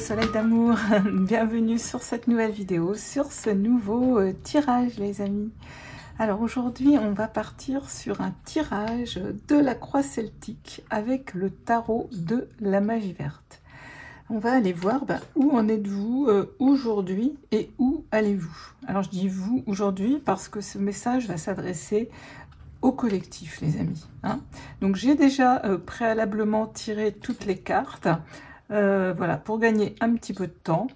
soleil d'amour, bienvenue sur cette nouvelle vidéo, sur ce nouveau tirage les amis. Alors aujourd'hui on va partir sur un tirage de la croix celtique avec le tarot de la magie verte. On va aller voir où en êtes-vous aujourd'hui et où allez-vous. Alors je dis vous aujourd'hui parce que ce message va s'adresser au collectif les amis. Donc j'ai déjà préalablement tiré toutes les cartes. Voilà, pour gagner un petit peu de temps.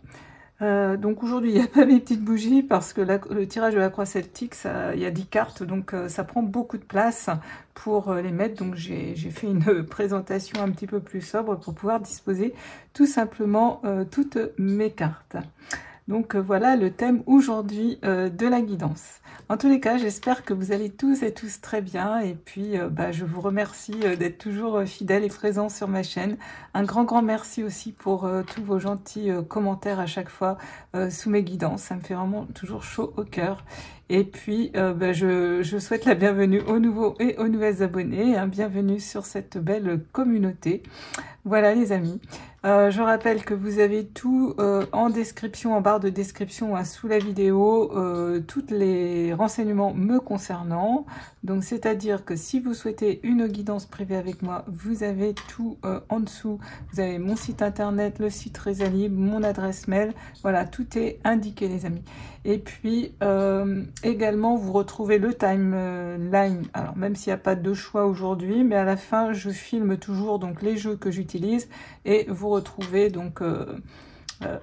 Donc aujourd'hui, il n'y a pas mes petites bougies parce que le tirage de la croix celtique, il y a 10 cartes, donc ça prend beaucoup de place pour les mettre. Donc j'ai fait une présentation un petit peu plus sobre pour pouvoir disposer tout simplement toutes mes cartes. Donc voilà le thème aujourd'hui de la guidance. En tous les cas, j'espère que vous allez tous et tous très bien. Et puis, je vous remercie d'être toujours fidèles et présents sur ma chaîne. Un grand merci aussi pour tous vos gentils commentaires à chaque fois sous mes guidances. Ça me fait vraiment toujours chaud au cœur. Et puis, je souhaite la bienvenue aux nouveaux et aux nouvelles abonnés. Bienvenue sur cette belle communauté. Voilà les amis. Je rappelle que vous avez tout en description, en barre de description sous la vidéo, tous les renseignements me concernant. Donc c'est-à-dire que si vous souhaitez une guidance privée avec moi, vous avez tout en dessous. Vous avez mon site internet, le site Rezalib, mon adresse mail. Voilà, tout est indiqué les amis. Et puis également vous retrouvez le timeline. Alors même s'il n'y a pas de choix aujourd'hui, mais à la fin je filme toujours donc les jeux que j'utilise et vous retrouvez donc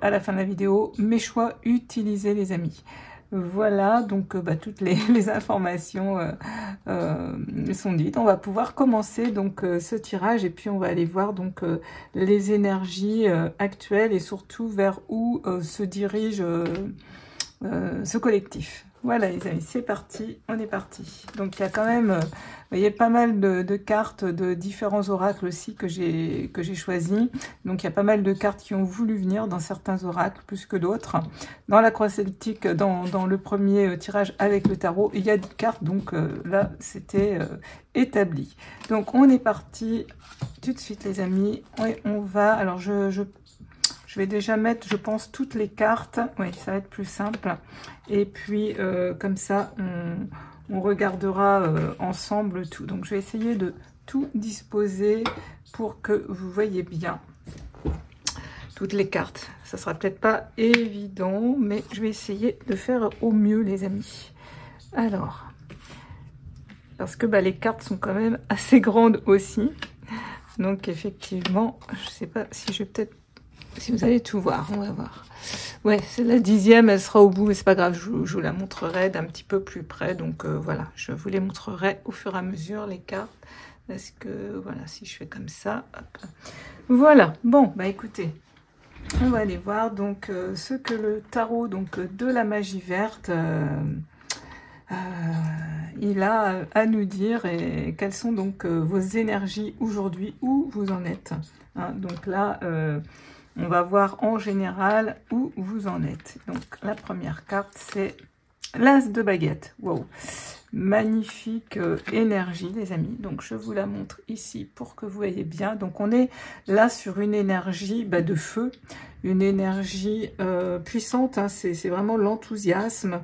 à la fin de la vidéo mes choix utilisés les amis. Voilà, donc toutes les informations sont dites. On va pouvoir commencer donc ce tirage et puis on va aller voir donc les énergies actuelles et surtout vers où se dirige ce collectif. Voilà les amis, c'est parti, on est parti. Donc il y a quand même, vous voyez, pas mal de cartes de différents oracles aussi que j'ai choisi. Donc il y a pas mal de cartes qui ont voulu venir dans certains oracles plus que d'autres. Dans la croix celtique, dans le premier tirage avec le tarot, il y a 10 cartes, donc là c'était établi. Donc on est parti tout de suite les amis. Et on va, alors je vais déjà mettre, je pense, toutes les cartes. Oui, ça va être plus simple. Et puis, comme ça, on regardera ensemble tout. Donc, je vais essayer de tout disposer pour que vous voyez bien toutes les cartes. Ça sera peut-être pas évident, mais je vais essayer de faire au mieux, les amis. Alors, parce que les cartes sont quand même assez grandes aussi. Donc, effectivement, je sais pas si je vais peut-être... Si vous allez tout voir, on va voir. Ouais, c'est la 10e, elle sera au bout, mais c'est pas grave, je vous la montrerai d'un petit peu plus près. Donc voilà, je vous les montrerai au fur et à mesure, les cartes. Parce que, voilà, si je fais comme ça, hop. Voilà, bon, écoutez, on va aller voir donc ce que le tarot donc, de la magie verte... il a à nous dire et quelles sont donc vos énergies aujourd'hui, où vous en êtes. Donc là... on va voir en général où vous en êtes. Donc, la première carte, c'est l'As de baguette. Wow! Magnifique énergie, les amis. Donc, je vous la montre ici pour que vous voyez bien. Donc, on est là sur une énergie de feu, une énergie puissante. C'est vraiment l'enthousiasme.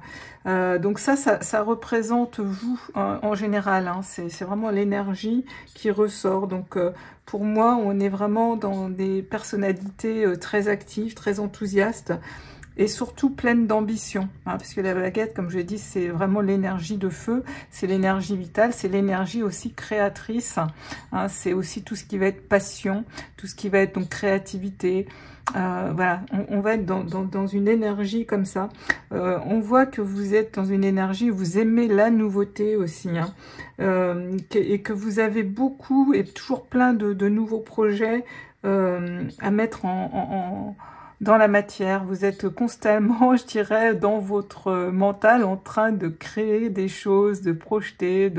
Donc, ça représente vous en général. C'est vraiment l'énergie qui ressort. Donc, pour moi, on est vraiment dans des personnalités très actives, très enthousiastes. Et surtout pleine d'ambition, parce que la baguette, comme je l'ai dit, c'est vraiment l'énergie de feu, c'est l'énergie vitale, c'est l'énergie aussi créatrice, c'est aussi tout ce qui va être passion, tout ce qui va être donc créativité. Voilà, on va être dans une énergie comme ça. On voit que vous êtes dans une énergie où vous aimez la nouveauté aussi, et que vous avez beaucoup et toujours plein de nouveaux projets à mettre dans la matière. Vous êtes constamment, je dirais, dans votre mental en train de créer des choses, de projeter,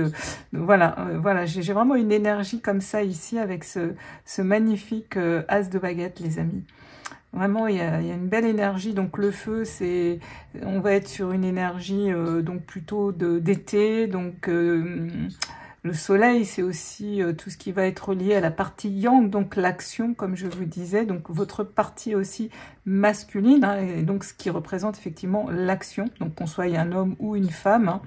voilà, j'ai vraiment une énergie comme ça ici avec ce magnifique as de baguette, les amis. Vraiment, il y a une belle énergie. Donc le feu, on va être sur une énergie donc plutôt d'été, donc Le soleil, c'est aussi tout ce qui va être lié à la partie yang, donc l'action, comme je vous disais, donc votre partie aussi masculine, hein, et donc ce qui représente effectivement l'action, donc qu'on soit un homme ou une femme, hein.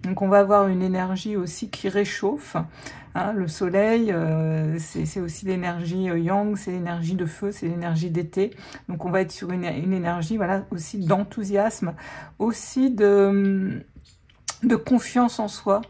Donc on va avoir une énergie aussi qui réchauffe, hein. Le soleil, c'est aussi l'énergie yang, c'est l'énergie de feu, c'est l'énergie d'été. Donc on va être sur une énergie, voilà, aussi d'enthousiasme, aussi de confiance en soi.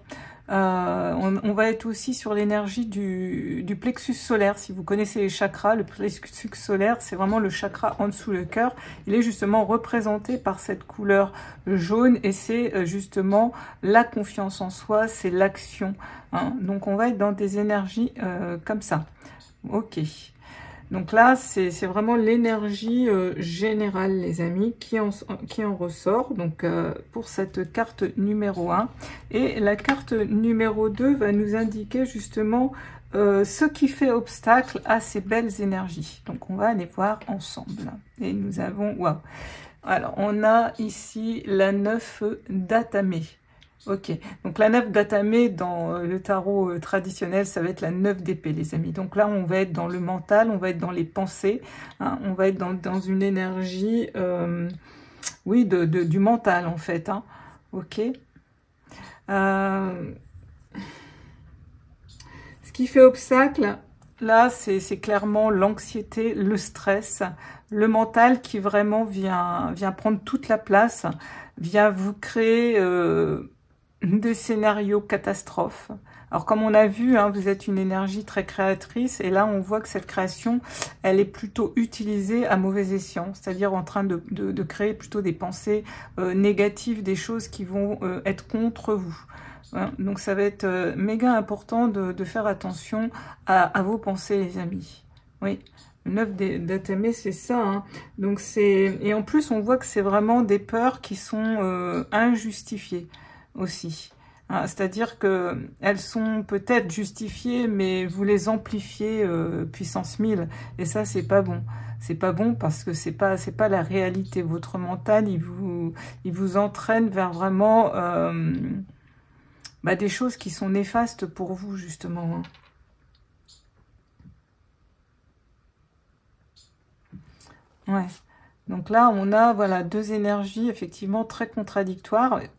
On va être aussi sur l'énergie du plexus solaire. Si vous connaissez les chakras, le plexus solaire, c'est vraiment le chakra en dessous le cœur. Il est justement représenté par cette couleur jaune et c'est justement la confiance en soi, c'est l'action, hein. Donc on va être dans des énergies comme ça. Ok. Donc là, c'est vraiment l'énergie générale, les amis, qui en ressort. Donc pour cette carte numéro 1. Et la carte numéro 2 va nous indiquer justement ce qui fait obstacle à ces belles énergies. Donc on va aller voir ensemble. Et nous avons... Waouh! Alors on a ici la 9 d'Atamé. Ok, donc la 9 d'Atamé dans le tarot traditionnel, ça va être la 9 d'épée, les amis. Donc là, on va être dans le mental, on va être dans les pensées, hein, on va être dans une énergie, oui, du mental, en fait. Hein. Ok. Ce qui fait obstacle, là, c'est clairement l'anxiété, le stress, le mental qui vraiment vient prendre toute la place, vient vous créer... des scénarios catastrophes. Alors comme on a vu, hein, vous êtes une énergie très créatrice et là on voit que cette création, elle est plutôt utilisée à mauvais escient, c'est-à-dire en train de créer plutôt des pensées négatives, des choses qui vont être contre vous. Hein, donc ça va être méga important de faire attention à vos pensées, les amis. Oui. 9 d'Atamé, c'est ça. Hein. Donc et en plus on voit que c'est vraiment des peurs qui sont injustifiées aussi. Hein, c'est-à-dire que elles sont peut-être justifiées, mais vous les amplifiez puissance 1000. Et ça, c'est pas bon. C'est pas bon parce que c'est pas la réalité. Votre mental, il vous entraîne vers vraiment des choses qui sont néfastes pour vous, justement. Hein. Ouais. Donc là, on a voilà deux énergies effectivement très contradictoires et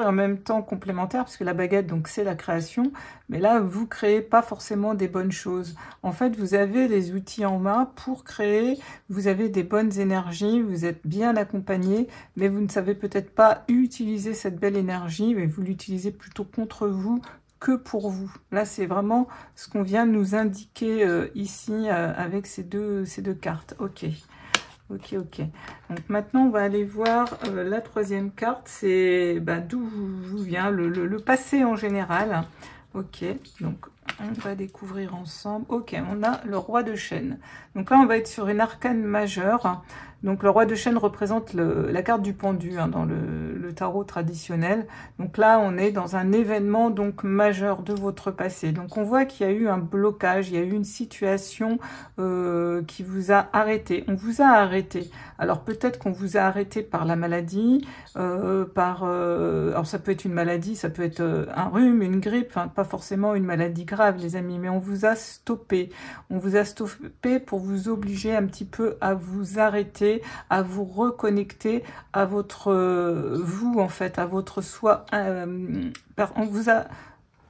en même temps complémentaires, parce que la baguette, donc c'est la création, mais là, vous créez pas forcément des bonnes choses. En fait, vous avez les outils en main pour créer, vous avez des bonnes énergies, vous êtes bien accompagné, mais vous ne savez peut-être pas utiliser cette belle énergie, mais vous l'utilisez plutôt contre vous que pour vous. Là, c'est vraiment ce qu'on vient de nous indiquer ici avec ces deux cartes. Ok. Ok, ok. Donc maintenant, on va aller voir la troisième carte. C'est d'où vient le passé en général. Ok, donc on va découvrir ensemble. Ok, on a le roi de chêne. Donc là, on va être sur une arcane majeure. Donc le roi de chêne représente la carte du pendu hein, dans le tarot traditionnel. Donc là, on est dans un événement donc majeur de votre passé. Donc on voit qu'il y a eu un blocage, il y a eu une situation qui vous a arrêté. On vous a arrêté. Alors peut-être qu'on vous a arrêté par la maladie, alors ça peut être une maladie, ça peut être un rhume, une grippe, enfin pas forcément une maladie grave les amis, mais on vous a stoppé. On vous a stoppé pour vous obliger un petit peu à vous arrêter, à vous reconnecter à votre vous en fait, à votre soi. On vous a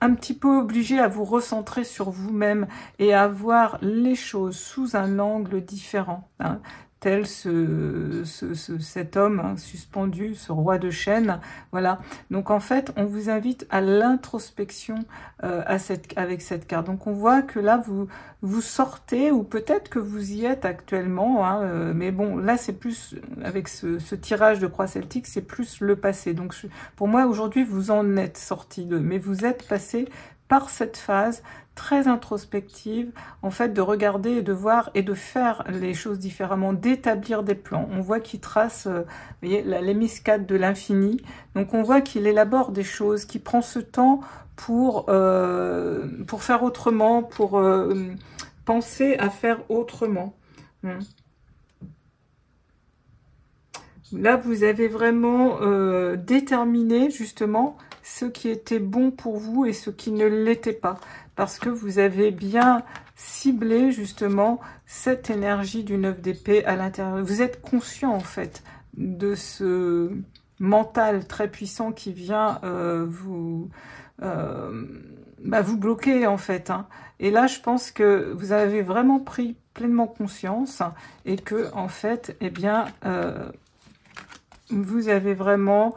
un petit peu obligé à vous recentrer sur vous-même et à voir les choses sous un angle différent. Hein. Tel cet homme hein, suspendu, ce roi de chêne, voilà. Donc en fait, on vous invite à l'introspection avec cette carte. Donc on voit que là, vous sortez, ou peut-être que vous y êtes actuellement, hein, mais bon, là c'est plus, avec ce tirage de croix celtique, c'est plus le passé. Donc pour moi, aujourd'hui, vous en êtes sorti mais vous êtes passé par cette phase très introspective, en fait, de regarder et de voir et de faire les choses différemment, d'établir des plans. On voit qu'il trace, vous voyez, l'hémiscade de l'infini. Donc, on voit qu'il élabore des choses, qu'il prend ce temps pour faire autrement, pour penser à faire autrement. Là, vous avez vraiment déterminé justement ce qui était bon pour vous et ce qui ne l'était pas. Parce que vous avez bien ciblé justement cette énergie du 9 d'épée à l'intérieur. Vous êtes conscient en fait de ce mental très puissant qui vient vous bloquer en fait. Hein. Et là, je pense que vous avez vraiment pris pleinement conscience et que en fait, eh bien, vous avez vraiment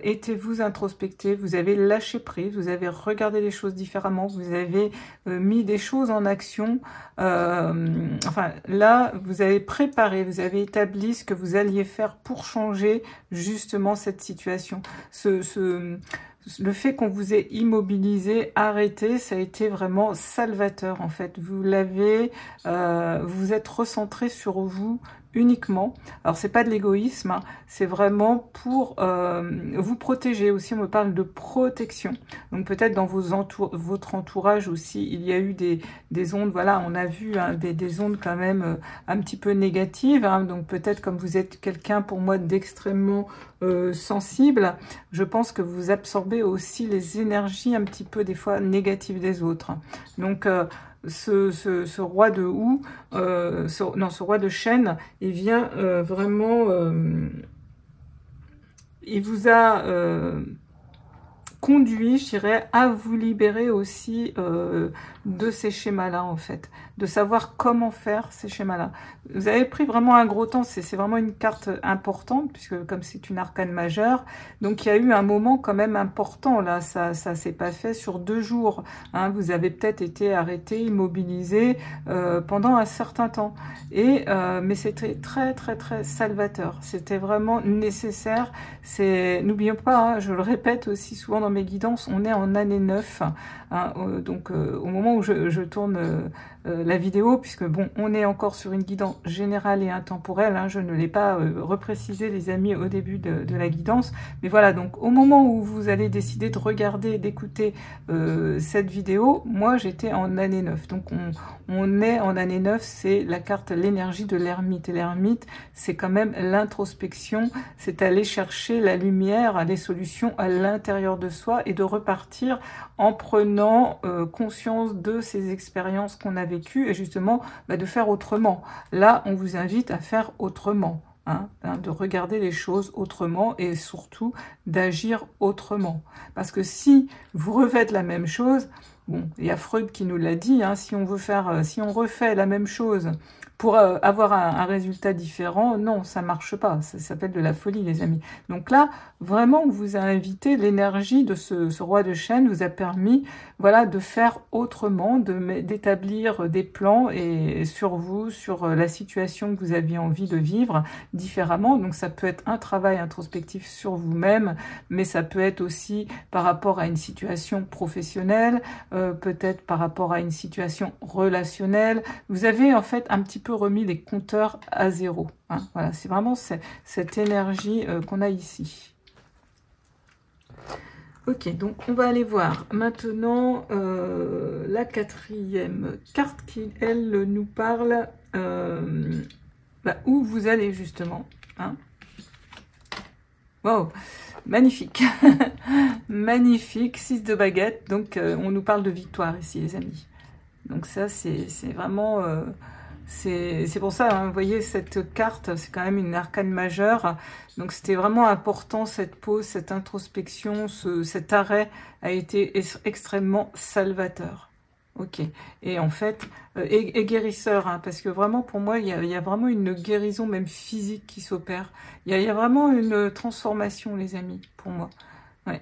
été vous introspecter, vous avez lâché prise, vous avez regardé les choses différemment, vous avez mis des choses en action. Enfin, là, vous avez préparé, vous avez établi ce que vous alliez faire pour changer justement cette situation. Le fait qu'on vous ait immobilisé, arrêté, ça a été vraiment salvateur en fait. Vous l'avez, vous êtes recentré sur vous uniquement. Alors c'est pas de l'égoïsme, hein, c'est vraiment pour vous protéger aussi. On me parle de protection. Donc peut-être dans votre entourage aussi, il y a eu des ondes. Voilà, on a vu hein, des ondes quand même un petit peu négatives. Hein, donc peut-être comme vous êtes quelqu'un pour moi d'extrêmement sensible, je pense que vous absorbez aussi les énergies un petit peu des fois négatives des autres. Donc ce roi de houx, ce roi de chêne, il vient vraiment, il vous a conduit, je dirais, à vous libérer aussi de ces schémas-là, en fait, de savoir comment faire ces schémas-là. Vous avez pris vraiment un gros temps, c'est vraiment une carte importante, puisque comme c'est une arcane majeure, donc il y a eu un moment quand même important, là, ça s'est pas fait sur 2 jours, hein, vous avez peut-être été arrêté, immobilisé pendant un certain temps, et mais c'était très très très salvateur, c'était vraiment nécessaire. N'oublions pas, hein, je le répète aussi souvent dans mes guidances, on est en année 9, hein, donc au moment où je tourne la vidéo, puisque bon, on est encore sur une guidance générale et intemporelle, hein, je ne l'ai pas reprécisé les amis au début de la guidance, mais voilà, donc au moment où vous allez décider de regarder, d'écouter cette vidéo, moi j'étais en année 9, donc on est en année 9, c'est la carte l'énergie de l'ermite, et l'ermite c'est quand même l'introspection, c'est aller chercher la lumière, les solutions à l'intérieur de soi et de repartir en prenant conscience de ces expériences qu'on a vécues et justement de faire autrement. Là, on vous invite à faire autrement, hein, de regarder les choses autrement et surtout d'agir autrement. Parce que si vous refaites la même chose, bon, il y a Freud qui nous l'a dit, hein, si on refait la même chose pour avoir un résultat différent, non, ça marche pas. Ça s'appelle de la folie, les amis. Donc là, vraiment, on vous a invité, l'énergie de ce roi de chêne vous a permis, voilà, de faire autrement, d'établir des plans et sur vous, sur la situation que vous aviez envie de vivre différemment. Donc ça peut être un travail introspectif sur vous-même, mais ça peut être aussi par rapport à une situation professionnelle, peut-être par rapport à une situation relationnelle. Vous avez en fait un petit peu remis les compteurs à zéro. Hein. Voilà, c'est vraiment cette énergie qu'on a ici. Ok, donc on va aller voir maintenant la 4e carte qui, elle, nous parle où vous allez justement. Hein. Wow, magnifique. Magnifique, 6 de baguette. Donc on nous parle de victoire ici, les amis. Donc ça, c'est vraiment... c'est pour ça, hein, vous voyez, cette carte, c'est quand même une arcane majeure. Donc c'était vraiment important, cette pause, cette introspection, cet arrêt a été extrêmement salvateur. Ok, et en fait, et guérisseur, hein, parce que vraiment pour moi, il y a vraiment une guérison même physique qui s'opère. Il y a vraiment une transformation, les amis, pour moi. Ouais.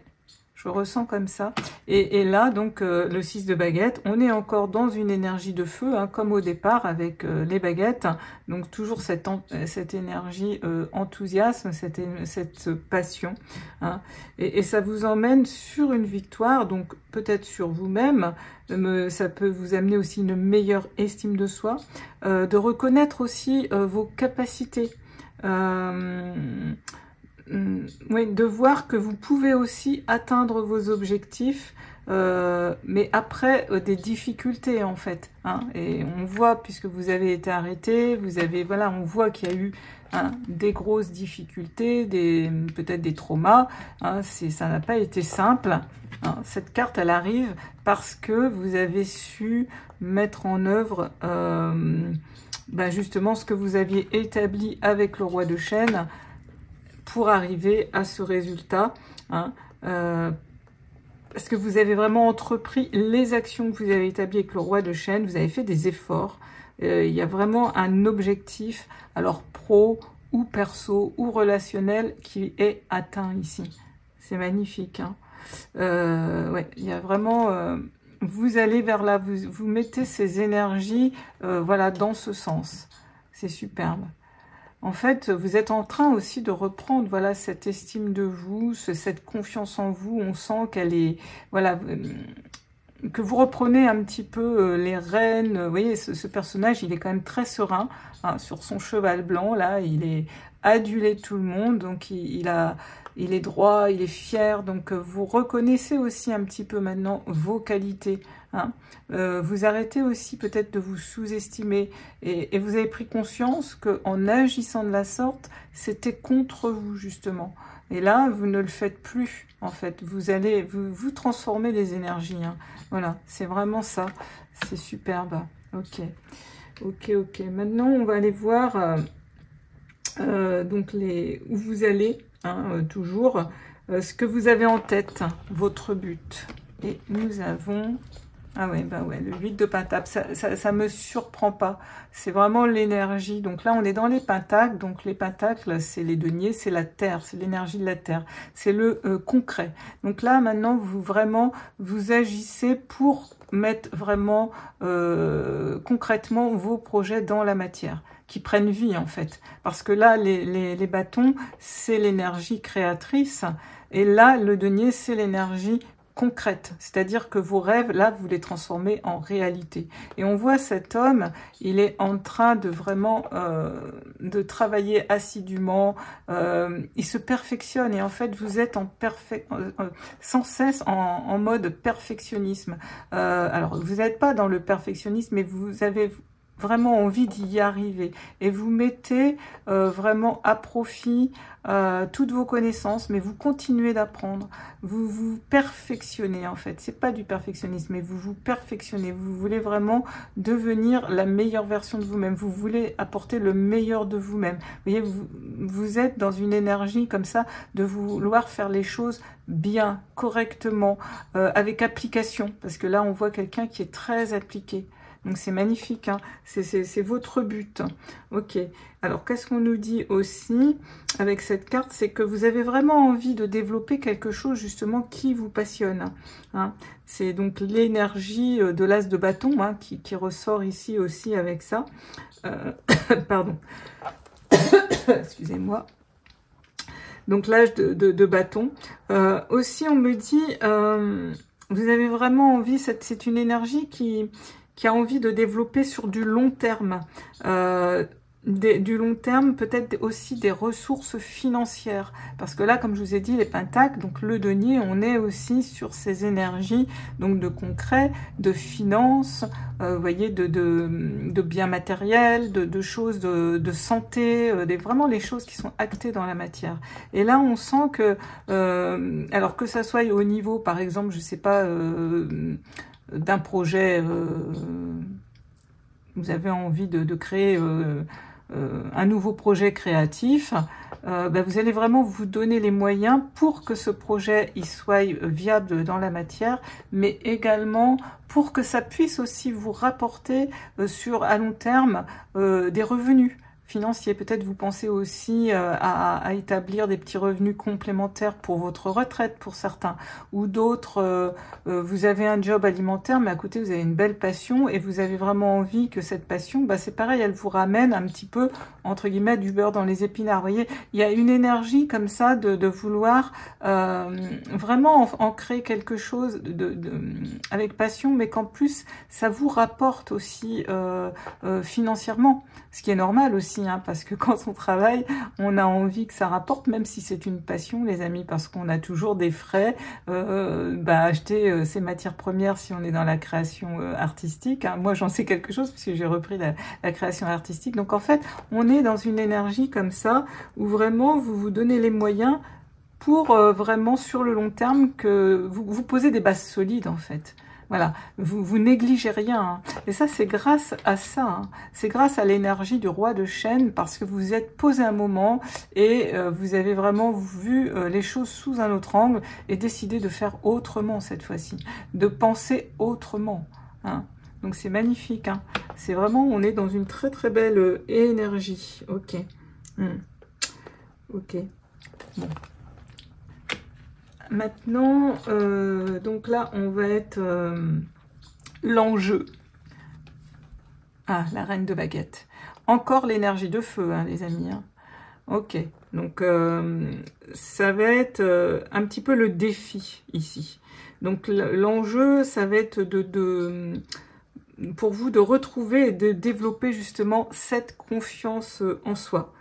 Je ressens comme ça. Et là, donc, le 6 de baguette, on est encore dans une énergie de feu, hein, comme au départ avec les baguettes. Donc, toujours cette énergie enthousiasme, cette passion. Hein. Et ça vous emmène sur une victoire, donc peut-être sur vous-même. Ça peut vous amener aussi une meilleure estime de soi. De reconnaître aussi vos capacités. Oui, de voir que vous pouvez aussi atteindre vos objectifs mais après des difficultés en fait, hein, et on voit, puisque vous avez été arrêté, vous avez, voilà, on voit qu'il y a eu des grosses difficultés, peut-être des traumas, hein, ça n'a pas été simple, hein. Cette carte, elle arrive parce que vous avez su mettre en œuvre justement ce que vous aviez établi avec le roi de Chêne pour arriver à ce résultat, hein, parce que vous avez vraiment entrepris les actions que vous avez établies avec le roi de Chêne, vous avez fait des efforts, il y a vraiment un objectif, alors pro ou perso ou relationnel, qui est atteint ici. C'est magnifique, hein. Ouais, il y a vraiment... vous allez vers là, vous mettez ces énergies voilà, dans ce sens. C'est superbe. En fait, vous êtes en train aussi de reprendre, voilà, cette estime de vous, cette confiance en vous. On sent qu'elle est, voilà, que vous reprenez un petit peu les rênes. Vous voyez, ce personnage, il est quand même très serein, hein, sur son cheval blanc. Là, il est adulé de tout le monde, donc il est droit, il est fier. Donc, vous reconnaissez aussi un petit peu maintenant vos qualités, hein. Vous arrêtez aussi peut-être de vous sous-estimer, et vous avez pris conscience qu'en agissant de la sorte, c'était contre vous justement. Et là, vous ne le faites plus, en fait. Vous allez vous transformer les énergies, hein. Voilà, c'est vraiment ça. C'est superbe. Ok, ok, ok. Maintenant, on va aller voir donc où vous allez, hein, toujours, ce que vous avez en tête, votre but. Et nous avons... Ah ouais, bah ouais, le 8 de Pentacle, ça me surprend pas. C'est vraiment l'énergie. Donc là, on est dans les Pentacles. Donc les Pentacles, c'est les deniers, c'est la Terre, c'est l'énergie de la Terre. C'est le concret. Donc là, maintenant, vous agissez pour mettre vraiment concrètement vos projets dans la matière, qui prennent vie en fait. Parce que là, les bâtons, c'est l'énergie créatrice. Et là, le denier, c'est l'énergie concrète, c'est-à-dire que vos rêves, là, vous les transformez en réalité. Et on voit cet homme, il est en train de vraiment de travailler assidûment, il se perfectionne, et en fait, vous êtes sans cesse en mode perfectionnisme. Alors, vous n'êtes pas dans le perfectionnisme, mais vous avez vraiment envie d'y arriver, et vous mettez vraiment à profit toutes vos connaissances, mais vous continuez d'apprendre, vous vous perfectionnez en fait. C'est pas du perfectionnisme, mais vous vous perfectionnez, vous voulez vraiment devenir la meilleure version de vous-même, vous voulez apporter le meilleur de vous-même. Vous voyez, vous êtes dans une énergie comme ça de vouloir faire les choses bien, correctement, avec application, parce que là on voit quelqu'un qui est très appliqué. Donc c'est magnifique, hein. C'est votre but. Ok, alors qu'est-ce qu'on nous dit aussi avec cette carte? C'est que vous avez vraiment envie de développer quelque chose justement qui vous passionne, hein. C'est donc l'énergie de l'as de bâton, hein, qui ressort ici aussi avec ça. Pardon. Excusez-moi. Donc l'âge de bâton. Aussi on me dit, vous avez vraiment envie, c'est une énergie qui a envie de développer sur du long terme. Du long terme, peut-être aussi des ressources financières. Parce que là, comme je vous ai dit, les pentacles, donc le denier, on est aussi sur ces énergies donc de concret, de finances, vous voyez, de biens matériels, de choses de santé, vraiment les choses qui sont actées dans la matière. Et là, on sent que, alors que ça soit au niveau, par exemple, je sais pas... d'un projet, vous avez envie de créer un nouveau projet créatif, vous allez vraiment vous donner les moyens pour que ce projet il soit viable dans la matière, mais également pour que ça puisse aussi vous rapporter à long terme des revenus financier. Peut-être vous pensez aussi à établir des petits revenus complémentaires pour votre retraite pour certains, ou d'autres, vous avez un job alimentaire, mais à côté vous avez une belle passion et vous avez vraiment envie que cette passion, c'est pareil, elle vous ramène un petit peu, entre guillemets, du beurre dans les épinards. Vous voyez, il y a une énergie comme ça de vouloir vraiment en créer quelque chose avec passion, mais qu'en plus ça vous rapporte aussi financièrement, ce qui est normal aussi. aussi, hein, parce que quand on travaille, on a envie que ça rapporte, même si c'est une passion, les amis, parce qu'on a toujours des frais, acheter ces matières premières si on est dans la création artistique. Hein. Moi, j'en sais quelque chose, parce que j'ai repris la création artistique. Donc, en fait, on est dans une énergie comme ça, où vraiment, vous vous donnez les moyens pour vraiment, sur le long terme, que vous posez des bases solides, en fait. Voilà, vous négligez rien. Hein. Et ça, c'est grâce à ça. Hein. C'est grâce à l'énergie du roi de chêne, parce que vous vous êtes posé un moment et vous avez vraiment vu les choses sous un autre angle et décidé de faire autrement cette fois-ci, de penser autrement. Hein. Donc c'est magnifique. Hein. C'est vraiment, on est dans une très très belle énergie. Ok. Ok. Bon. Maintenant, donc là, on va être l'enjeu. Ah, la reine de baguette. Encore l'énergie de feu, hein, les amis. Hein. Ok, donc ça va être un petit peu le défi ici. Donc l'enjeu, ça va être pour vous de retrouver et de développer justement cette confiance en soi.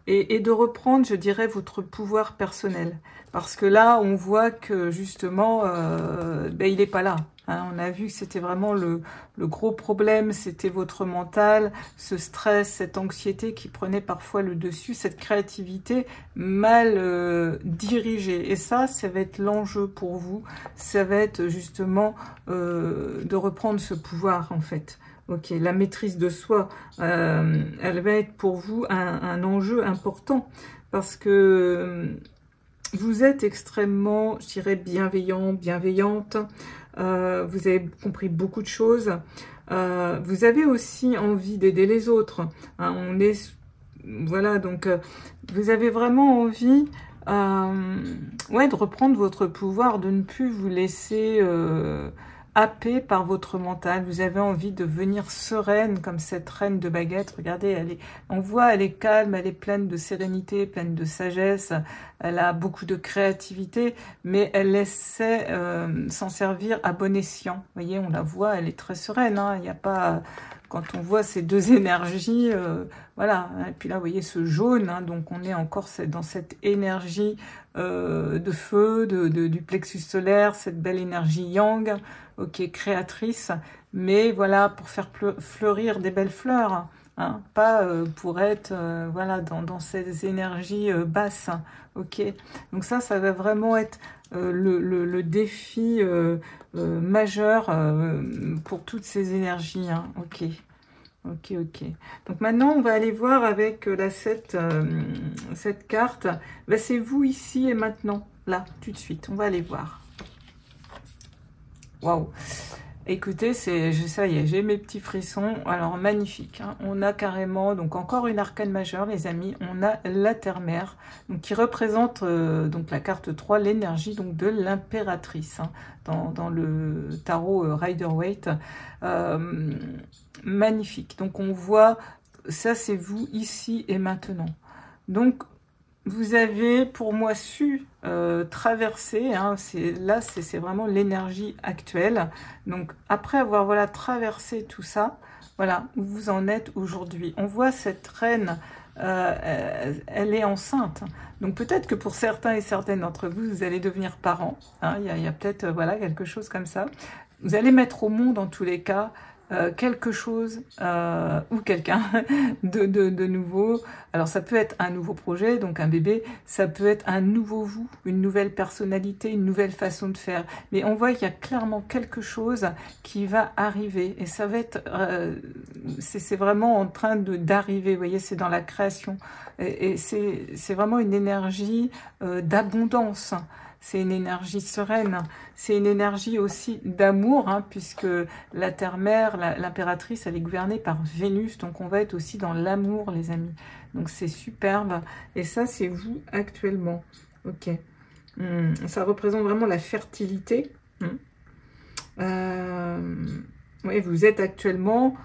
Et de reprendre, je dirais, votre pouvoir personnel. Parce que là, on voit que justement, il n'est pas là. Hein. On a vu que c'était vraiment le gros problème, c'était votre mental, ce stress, cette anxiété qui prenait parfois le dessus, cette créativité mal dirigée. Et ça va être l'enjeu pour vous. Ça va être justement de reprendre ce pouvoir, en fait. Ok, la maîtrise de soi, elle va être pour vous un enjeu important parce que vous êtes extrêmement, je dirais, bienveillant, bienveillante. Vous avez compris beaucoup de choses. Vous avez aussi envie d'aider les autres. Hein, voilà, donc vous avez vraiment envie de reprendre votre pouvoir, de ne plus vous laisser happé par votre mental. Vous avez envie de devenir sereine comme cette reine de baguette. Regardez, on voit, elle est calme, elle est pleine de sérénité, pleine de sagesse. Elle a beaucoup de créativité, mais elle essaie s'en servir à bon escient. Vous voyez, on la voit, elle est très sereine. Hein. Il n'y a pas... Quand on voit ces deux énergies, voilà. Et puis là, vous voyez ce jaune, hein, donc on est encore dans cette énergie de feu, du plexus solaire, cette belle énergie yang, ok, créatrice, mais voilà, pour faire fleurir des belles fleurs, hein, pas pour être voilà, dans ces énergies basses, hein, ok. Donc ça va vraiment être le défi majeur pour toutes ces énergies, hein, ok. Ok, ok. Donc maintenant, on va aller voir avec cette carte. Ben, c'est vous ici et maintenant, là, tout de suite. On va aller voir. Waouh! Écoutez, ça y est, j'ai mes petits frissons. Alors, magnifique. Hein. On a carrément, donc encore une arcane majeure, les amis. On a la Terre-Mère, donc qui représente donc la carte 3, l'énergie donc de l'impératrice, hein, dans le tarot Rider-Waite. Magnifique. Donc, on voit, ça c'est vous ici et maintenant. Donc, vous avez, pour moi, su traverser, hein, c'est vraiment l'énergie actuelle. Donc, après avoir voilà traversé tout ça, voilà où vous en êtes aujourd'hui. On voit cette reine, elle est enceinte. Donc, peut-être que pour certains et certaines d'entre vous, vous allez devenir parents. Hein, il y a peut-être voilà quelque chose comme ça. Vous allez mettre au monde, en tous les cas, quelque chose ou quelqu'un de nouveau. Alors ça peut être un nouveau projet, donc un bébé, ça peut être un nouveau vous, une nouvelle personnalité, une nouvelle façon de faire. Mais on voit qu'il y a clairement quelque chose qui va arriver et ça va être, c'est vraiment en train d'arriver, vous voyez, c'est dans la création et c'est vraiment une énergie d'abondance. C'est une énergie sereine, c'est une énergie aussi d'amour, hein, puisque la Terre-Mère, l'impératrice, elle est gouvernée par Vénus, donc on va être aussi dans l'amour, les amis. Donc c'est superbe, et ça c'est vous actuellement, ok. Ça représente vraiment la fertilité. Oui, vous êtes actuellement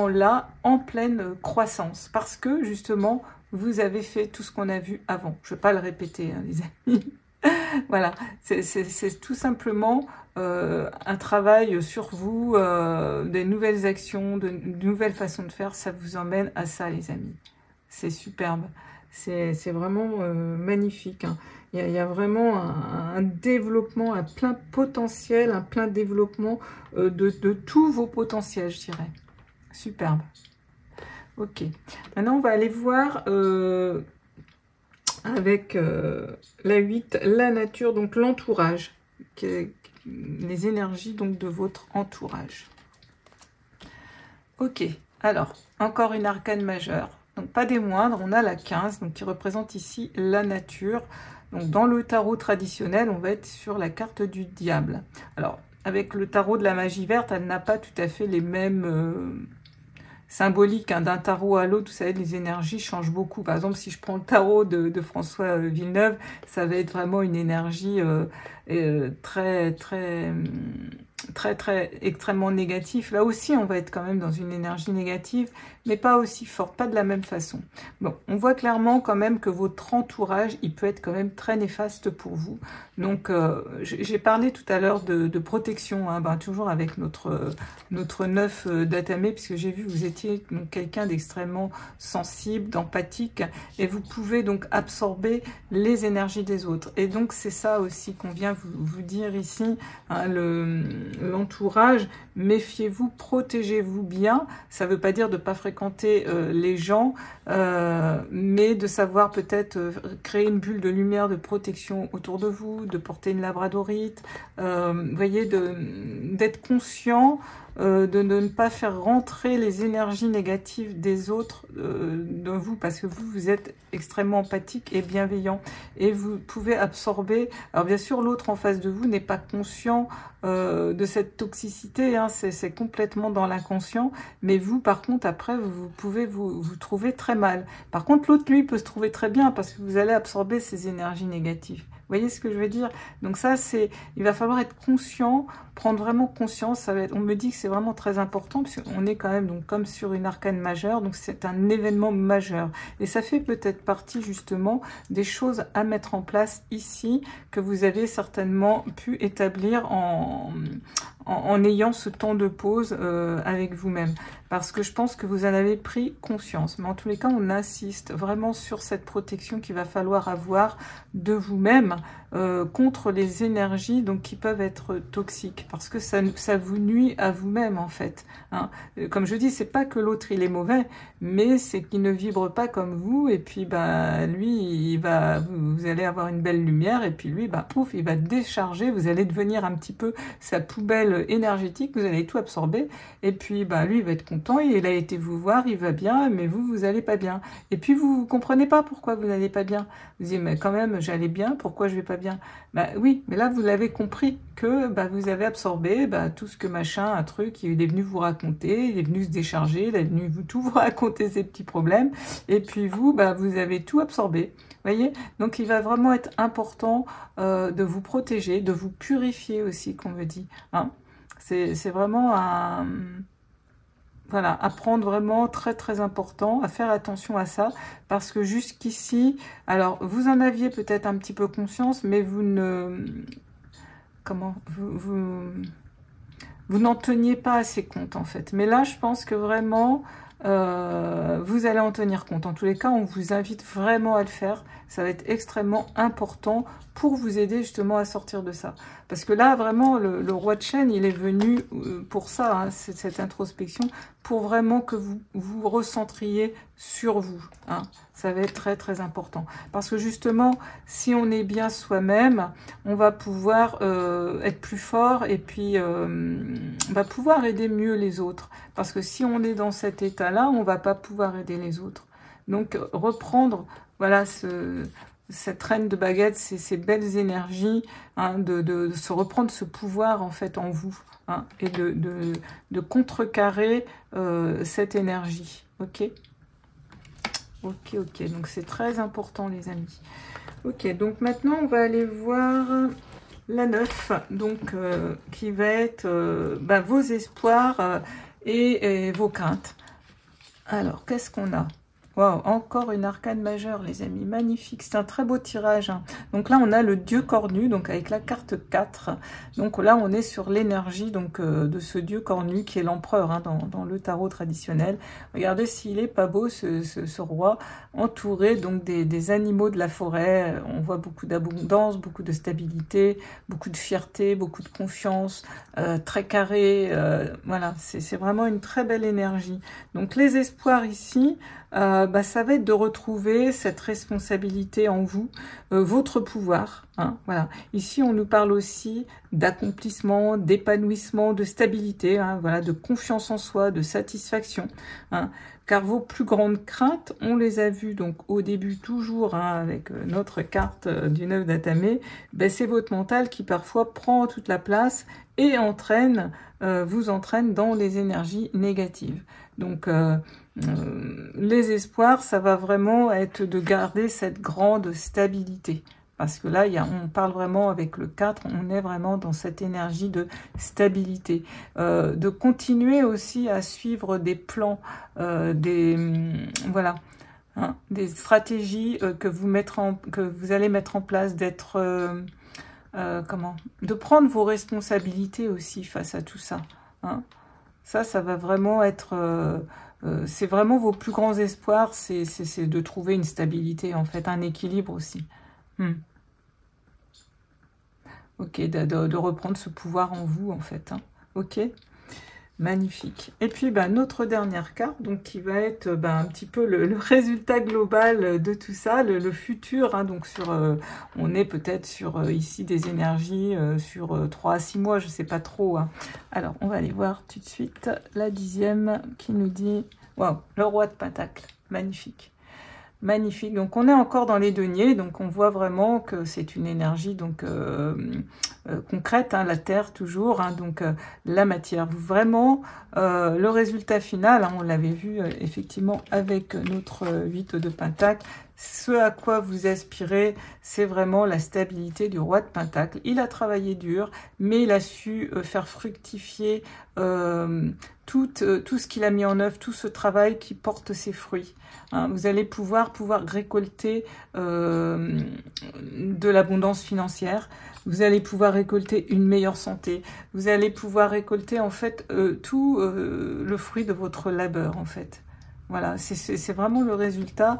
là, en pleine croissance, parce que justement, vous avez fait tout ce qu'on a vu avant. Je ne vais pas le répéter, hein, les amis. Voilà, c'est tout simplement un travail sur vous, des nouvelles actions, de nouvelles façons de faire, ça vous emmène à ça, les amis. C'est superbe, c'est vraiment magnifique, hein. Il y a vraiment un développement, un plein potentiel, un plein développement de tous vos potentiels, je dirais. Superbe. Ok, maintenant on va aller voir avec la 8, la nature, donc l'entourage, les énergies donc de votre entourage. Ok, alors, encore une arcane majeure, donc pas des moindres, on a la 15, donc qui représente ici la nature. Donc dans le tarot traditionnel, on va être sur la carte du diable. Alors, avec le tarot de la magie verte, elle n'a pas tout à fait les mêmes symboliques, hein, d'un tarot à l'autre. Vous savez, les énergies changent beaucoup. Par exemple, si je prends le tarot de François Villeneuve, ça va être vraiment une énergie très extrêmement négatif. Là aussi, on va être quand même dans une énergie négative, mais pas aussi forte, pas de la même façon. Bon, on voit clairement quand même que votre entourage, il peut être quand même très néfaste pour vous. Donc, j'ai parlé tout à l'heure de protection, hein, toujours avec notre 9 d'Atamé, puisque j'ai vu que vous étiez quelqu'un d'extrêmement sensible, d'empathique, et vous pouvez donc absorber les énergies des autres. Et donc, c'est ça aussi qu'on vient vous dire ici, hein, l'entourage. Méfiez-vous, protégez-vous bien. Ça ne veut pas dire de ne pas fréquenter les gens, mais de savoir peut-être créer une bulle de lumière, de protection autour de vous, de porter une labradorite, vous voyez, d'être conscient de ne pas faire rentrer les énergies négatives des autres dans vous, parce que vous êtes extrêmement empathique et bienveillant, et vous pouvez absorber. Alors bien sûr, l'autre en face de vous n'est pas conscient de cette toxicité, hein, c'est complètement dans l'inconscient, mais vous, par contre, après, vous pouvez vous trouver très mal. Par contre, l'autre, lui, peut se trouver très bien, parce que vous allez absorber ces énergies négatives. Vous voyez ce que je veux dire? Donc ça, il va falloir être conscient, prendre vraiment conscience. On me dit que c'est vraiment très important, puisqu'on est quand même donc comme sur une arcane majeure, donc c'est un événement majeur. Et ça fait peut-être partie justement des choses à mettre en place ici, que vous avez certainement pu établir en ayant ce temps de pause avec vous-même. Parce que je pense que vous en avez pris conscience. Mais en tous les cas, on insiste vraiment sur cette protection qu'il va falloir avoir de vous-même contre les énergies donc qui peuvent être toxiques. Parce que ça vous nuit à vous-même, en fait, hein. Comme je dis, c'est pas que l'autre, il est mauvais, mais c'est qu'il ne vibre pas comme vous. Et puis, lui, vous allez avoir une belle lumière. Et puis lui, pouf, il va décharger. Vous allez devenir un petit peu sa poubelle énergétique. Vous allez tout absorber. Et puis, lui, il va être content. Il a été vous voir, il va bien, mais vous allez pas bien. Et puis, vous comprenez pas pourquoi vous n'allez pas bien. Vous dites, mais quand même, j'allais bien, pourquoi je vais pas bien? Oui, mais là, vous l'avez compris que vous avez absorbé tout ce que machin, un truc, il est venu vous raconter, il est venu se décharger, il est venu tout vous raconter ses petits problèmes, et puis vous avez tout absorbé. Voyez, donc il va vraiment être important de vous protéger, de vous purifier aussi, qu'on me dit, hein. C'est vraiment voilà, à prendre vraiment très très important, à faire attention à ça, parce que jusqu'ici, alors vous en aviez peut-être un petit peu conscience, mais vous n'en teniez pas assez compte en fait. Mais là, je pense que vraiment, vous allez en tenir compte. En tous les cas, on vous invite vraiment à le faire. Ça va être extrêmement important pour vous aider justement à sortir de ça. Parce que là, vraiment, le roi de chaîne, il est venu pour ça, hein, cette introspection, pour vraiment que vous vous recentriez sur vous, hein. Ça va être très très important. Parce que justement, si on est bien soi-même, on va pouvoir être plus fort et puis on va pouvoir aider mieux les autres. Parce que si on est dans cet état-là, on va pas pouvoir aider les autres. Donc reprendre, voilà, cette reine de baguettes, ces belles énergies, hein, de se reprendre ce pouvoir en fait en vous, hein, et de contrecarrer cette énergie. Ok, donc c'est très important les amis. Ok, donc maintenant on va aller voir la 9, donc qui va être vos espoirs et vos craintes. Alors, qu'est-ce qu'on a? Wow, encore une arcane majeure, les amis, magnifique, c'est un très beau tirage. Hein. Donc là, on a le dieu cornu, donc avec la carte 4. Donc là, on est sur l'énergie donc de ce dieu cornu qui est l'empereur hein, dans le tarot traditionnel. Regardez s'il est pas beau, ce roi, entouré donc des animaux de la forêt. On voit beaucoup d'abondance, beaucoup de stabilité, beaucoup de fierté, beaucoup de confiance, très carré. Voilà, c'est vraiment une très belle énergie. Donc les espoirs ici... ça va être de retrouver cette responsabilité en vous, votre pouvoir. Hein, voilà. Ici, on nous parle aussi d'accomplissement, d'épanouissement, de stabilité, hein, voilà, de confiance en soi, de satisfaction. Hein, car vos plus grandes craintes, on les a vues donc au début toujours hein, avec notre carte du 9 d'Atamé, c'est votre mental qui parfois prend toute la place et vous entraîne dans les énergies négatives. Donc, les espoirs, ça va vraiment être de garder cette grande stabilité. Parce que là, on parle vraiment avec le 4, on est vraiment dans cette énergie de stabilité. De continuer aussi à suivre des plans, voilà, hein, des stratégies que vous allez mettre en place, d'être... de prendre vos responsabilités aussi face à tout ça. Hein. Ça va vraiment être... c'est vraiment vos plus grands espoirs, c'est de trouver une stabilité, en fait, un équilibre aussi. Ok, de reprendre ce pouvoir en vous, en fait. Hein. Ok, magnifique. Et puis, notre dernière carte, donc qui va être un petit peu le résultat global de tout ça, le futur. Hein, donc, on est peut-être sur ici des énergies sur 3 à 6 mois, je sais pas trop. Hein. Alors, on va aller voir tout de suite la 10e qui nous dit... Waouh, le roi de Pentacle, magnifique. Magnifique, donc on est encore dans les deniers, donc on voit vraiment que c'est une énergie donc concrète, hein, la terre toujours, hein, donc la matière. Vraiment, le résultat final, hein, on l'avait vu effectivement avec notre 8 de Pentacle, ce à quoi vous aspirez, c'est vraiment la stabilité du roi de Pentacle. Il a travaillé dur, mais il a su faire fructifier tout ce qu'il a mis en œuvre, tout ce travail qui porte ses fruits. Hein, vous allez pouvoir récolter de l'abondance financière, vous allez pouvoir récolter une meilleure santé, vous allez pouvoir récolter en fait tout le fruit de votre labeur en fait. Voilà, c'est vraiment le résultat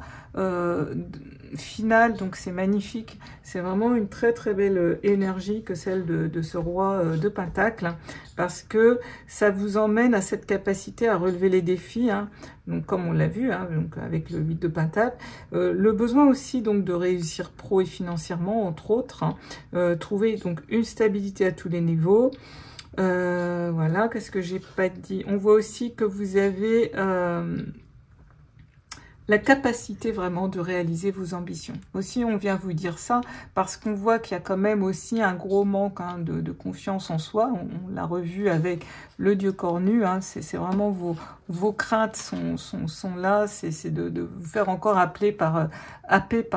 final, donc c'est magnifique. C'est vraiment une très très belle énergie que celle de ce roi de Pentacle, hein, parce que ça vous emmène à cette capacité à relever les défis, hein, donc comme on l'a vu, hein, donc avec le 8 de Pentacle. Le besoin aussi donc de réussir pro et financièrement, entre autres, hein, trouver donc une stabilité à tous les niveaux. Voilà, qu'est-ce que j'ai pas dit? On voit aussi que vous avez... la capacité vraiment de réaliser vos ambitions. Aussi, on vient vous dire ça parce qu'on voit qu'il y a quand même aussi un gros manque hein, de confiance en soi. On l'a revu avec le dieu cornu. Hein, c'est vraiment vos craintes sont là. C'est de vous faire encore happer par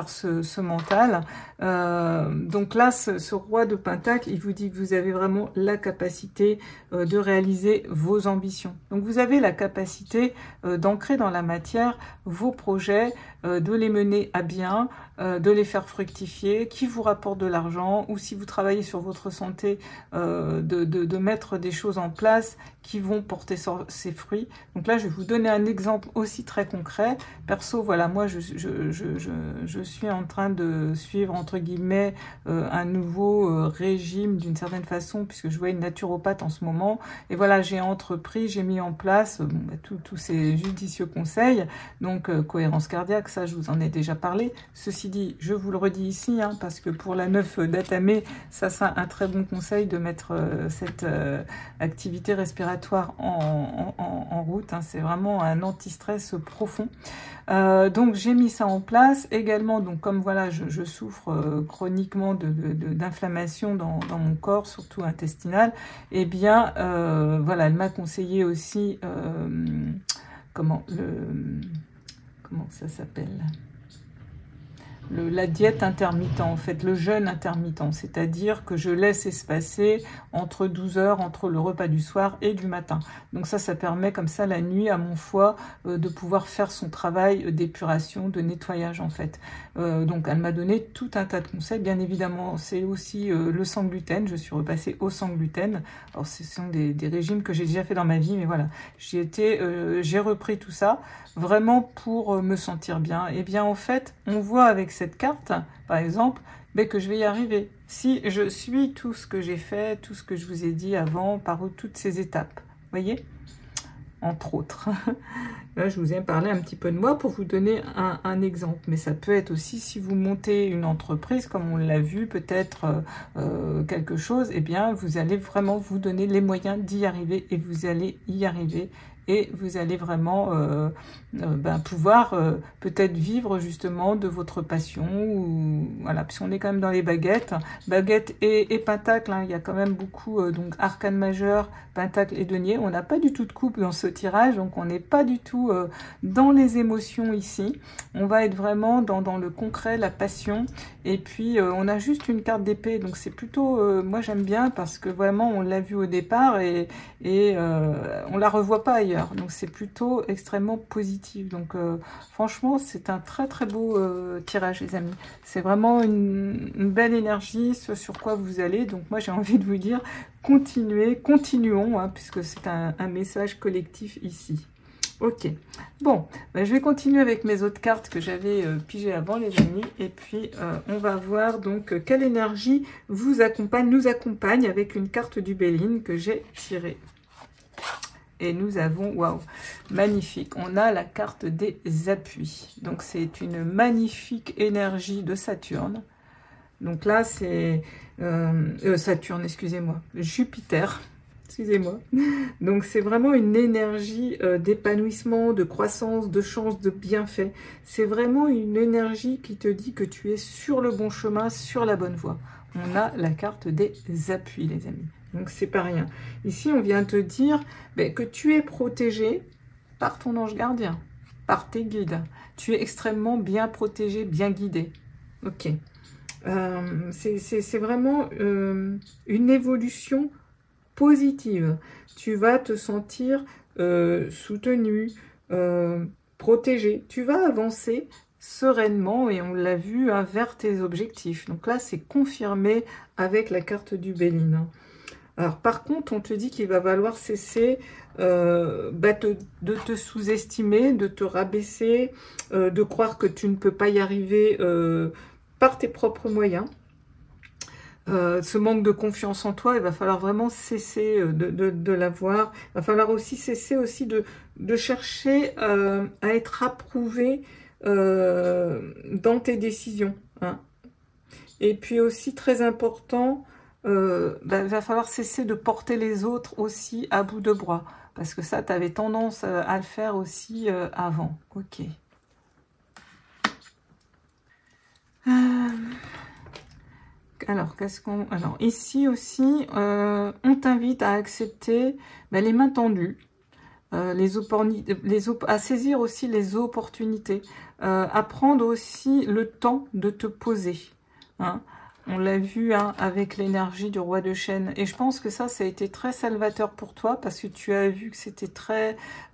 ce mental. Donc là, ce roi de Pentacle, il vous dit que vous avez vraiment la capacité de réaliser vos ambitions. Donc vous avez la capacité d'ancrer dans la matière vos projets, de les mener à bien, de les faire fructifier, qui vous rapportent de l'argent, ou si vous travaillez sur votre santé, de mettre des choses en place qui vont porter ses fruits. Donc là, je vais vous donner un exemple aussi très concret. Perso, voilà, moi, je suis en train de suivre, entre guillemets, un nouveau régime d'une certaine façon, puisque je vois une naturopathe en ce moment. Et voilà, j'ai entrepris, j'ai mis en place tous ces judicieux conseils. Donc, cohérence cardiaque, ça, je vous en ai déjà parlé. Ceci dit, je vous le redis ici, hein, parce que pour la 9 d'Atamé, ça, c'est un très bon conseil de mettre cette activité respiratoire en route. Hein, c'est vraiment un anti-stress profond. Donc j'ai mis ça en place également. Donc comme voilà, je souffre chroniquement d'inflammation dans mon corps, surtout intestinale. Et bien voilà, elle m'a conseillé aussi comment ça s'appelle? la diète intermittent, en fait, le jeûne intermittent. C'est-à-dire que je laisse espacer entre 12 heures, entre le repas du soir et du matin. Donc ça permet comme ça la nuit à mon foie de pouvoir faire son travail d'épuration, de nettoyage en fait. Donc elle m'a donné tout un tas de conseils. Bien évidemment, c'est aussi le sans gluten. Je suis repassée au sans gluten. Alors ce sont des régimes que j'ai déjà fait dans ma vie, mais voilà, j'ai repris tout ça vraiment pour me sentir bien. Et bien en fait, on voit avec cette carte, par exemple, que je vais y arriver. Si je suis tout ce que j'ai fait, tout ce que je vous ai dit avant, par toutes ces étapes. Vous voyez? Entre autres. Là, je vous ai parlé un petit peu de moi pour vous donner un exemple. Mais ça peut être aussi si vous montez une entreprise, comme on l'a vu, peut-être quelque chose, eh bien, vous allez vraiment vous donner les moyens d'y arriver et vous allez y arriver. Et vous allez vraiment pouvoir peut-être vivre justement de votre passion. Ou, voilà, parce qu'on est quand même dans les baguettes. Baguettes et pentacle, hein, il y a quand même beaucoup, donc arcane majeur, pentacle et denier. On n'a pas du tout de couple dans ce tirage, donc on n'est pas du tout dans les émotions ici. On va être vraiment dans le concret, la passion. Et puis, on a juste une carte d'épée, donc c'est plutôt, moi j'aime bien parce que vraiment on l'a vu au départ et on la revoit pas ailleurs. Donc c'est plutôt extrêmement positif. Donc franchement, c'est un très très beau tirage les amis. C'est vraiment une belle énergie, ce sur quoi vous allez. Donc moi j'ai envie de vous dire, continuons, hein, puisque c'est un message collectif ici. Ok, bon, je vais continuer avec mes autres cartes que j'avais pigées avant les amis, et puis on va voir donc quelle énergie nous accompagne avec une carte du Béline que j'ai tirée. Et nous avons, waouh, magnifique, on a la carte des appuis. Donc c'est une magnifique énergie de Saturne. Donc là c'est Saturne, excusez-moi, Jupiter. Excusez-moi. Donc, c'est vraiment une énergie d'épanouissement, de croissance, de chance, de bienfait. C'est vraiment une énergie qui te dit que tu es sur le bon chemin, sur la bonne voie. On a la carte des appuis, les amis. Donc, c'est pas rien. Ici, on vient te dire que tu es protégé par ton ange gardien, par tes guides. Tu es extrêmement bien protégé, bien guidé. Ok. C'est vraiment une évolution positive. Tu vas te sentir soutenu, protégé. Tu vas avancer sereinement et on l'a vu hein, vers tes objectifs. Donc là, c'est confirmé avec la carte du Béline. Alors par contre, on te dit qu'il va falloir cesser de te sous-estimer, de te rabaisser, de croire que tu ne peux pas y arriver par tes propres moyens. Ce manque de confiance en toi, il va falloir vraiment cesser de l'avoir. Il va falloir aussi cesser aussi de chercher à être approuvé dans tes décisions. Hein. Et puis aussi, très important, il va falloir cesser de porter les autres aussi à bout de bras. Parce que ça, tu avais tendance à le faire aussi avant. Ok. Alors, alors, ici aussi, on t'invite à accepter les mains tendues, à saisir aussi les opportunités, à prendre aussi le temps de te poser. Hein. On l'a vu hein, avec l'énergie du roi de chêne. Et je pense que ça a été très salvateur pour toi parce que tu as vu que c'était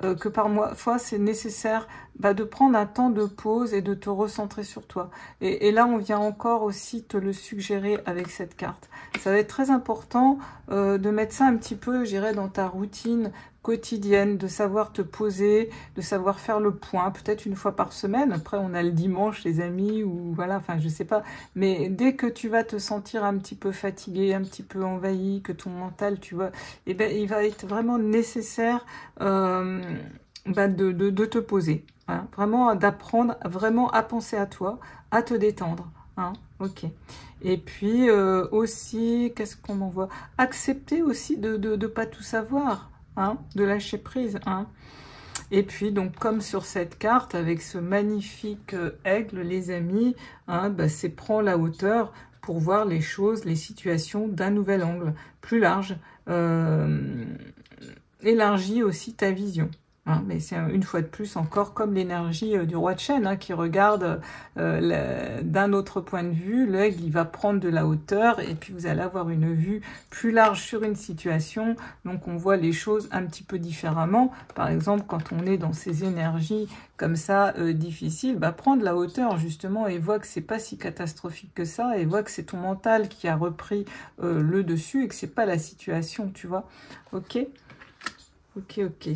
que parfois c'est nécessaire de prendre un temps de pause et de te recentrer sur toi. Et là, on vient encore aussi te le suggérer avec cette carte. Ça va être très important de mettre ça un petit peu, je dirais, dans ta routine quotidienne, de savoir te poser, de savoir faire le point, peut-être une fois par semaine. Après, on a le dimanche, les amis, ou voilà, enfin, je sais pas. Mais dès que tu vas te sentir un petit peu fatigué, un petit peu envahi, que ton mental, tu vois, eh ben, il va être vraiment nécessaire de te poser. Hein, vraiment d'apprendre vraiment à penser à toi, à te détendre. Hein, ok. Et puis aussi, qu'est-ce qu'on m'envoie? Accepter aussi de pas tout savoir. Hein, de lâcher prise. Hein. Et puis, donc, comme sur cette carte, avec ce magnifique aigle, les amis, hein, c'est prends la hauteur pour voir les choses, les situations d'un nouvel angle, plus large. Élargis aussi ta vision. Hein, mais c'est une fois de plus encore comme l'énergie du roi de chêne hein, qui regarde d'un autre point de vue. L'aigle, il va prendre de la hauteur et puis vous allez avoir une vue plus large sur une situation. Donc on voit les choses un petit peu différemment. Par exemple, quand on est dans ces énergies comme ça difficiles, bah, prendre la hauteur justement et voit que c'est pas si catastrophique que ça et voit que c'est ton mental qui a repris le dessus et que c'est pas la situation, tu vois. Ok, ok, ok.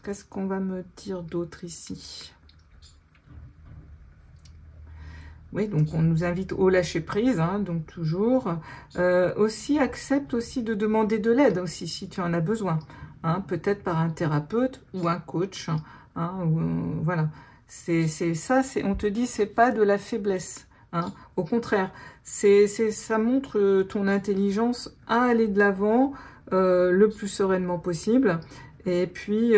Qu'est-ce qu'on va me dire d'autre ici? Oui, donc on nous invite au lâcher prise, hein, donc toujours. Aussi, accepte aussi de demander de l'aide aussi si tu en as besoin. Hein, peut-être par un thérapeute ou un coach. Hein, voilà. On te dit, c'est pas de la faiblesse. Hein, au contraire, ça montre ton intelligence à aller de l'avant, le plus sereinement possible. Et puis,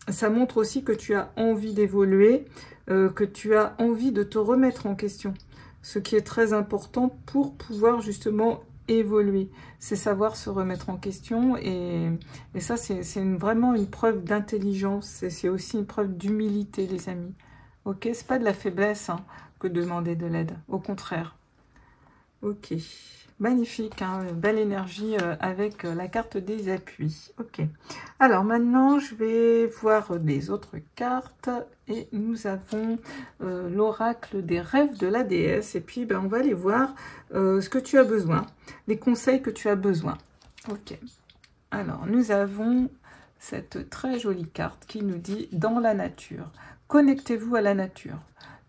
ça montre aussi que tu as envie d'évoluer, que tu as envie de te remettre en question. Ce qui est très important pour pouvoir justement évoluer. C'est savoir se remettre en question. Et ça, c'est vraiment une preuve d'intelligence. C'est aussi une preuve d'humilité, les amis. Ok, c'est pas de la faiblesse hein, que de demander de l'aide. Au contraire. Ok. Magnifique, hein, belle énergie avec la carte des appuis. Ok. Alors maintenant, je vais voir les autres cartes. Et nous avons l'oracle des rêves de la déesse. Et puis, on va aller voir ce que tu as besoin. Les conseils que tu as besoin. Ok. Alors, nous avons cette très jolie carte qui nous dit « Dans la nature ». Connectez-vous à la nature.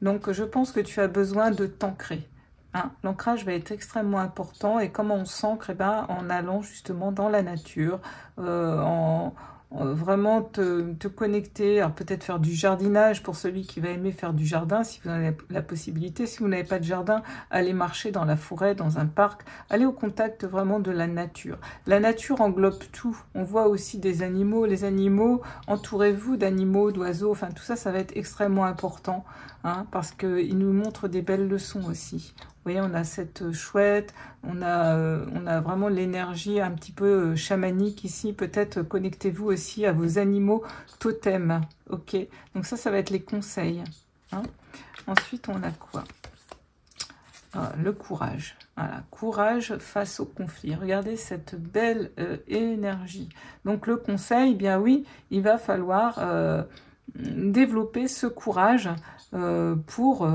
Donc, je pense que tu as besoin de t'ancrer. Hein, l'ancrage va être extrêmement important et comment on s'ancre en allant justement dans la nature, vraiment te connecter, alors peut-être faire du jardinage pour celui qui va aimer faire du jardin, si vous en avez la possibilité. Si vous n'avez pas de jardin, allez marcher dans la forêt, dans un parc, allez au contact vraiment de la nature. La nature englobe tout, on voit aussi des animaux, les animaux, entourez-vous d'animaux, d'oiseaux, enfin tout ça, ça va être extrêmement important, hein, parce qu'ils nous montrent des belles leçons aussi. Vous voyez, on a cette chouette, on a vraiment l'énergie un petit peu chamanique ici. Peut-être connectez-vous aussi à vos animaux totems. Ok, donc ça va être les conseils. Hein. Ensuite, on a quoi? Le courage. Voilà, courage face au conflit. Regardez cette belle énergie. Donc le conseil, bien oui, il va falloir développer ce courage pour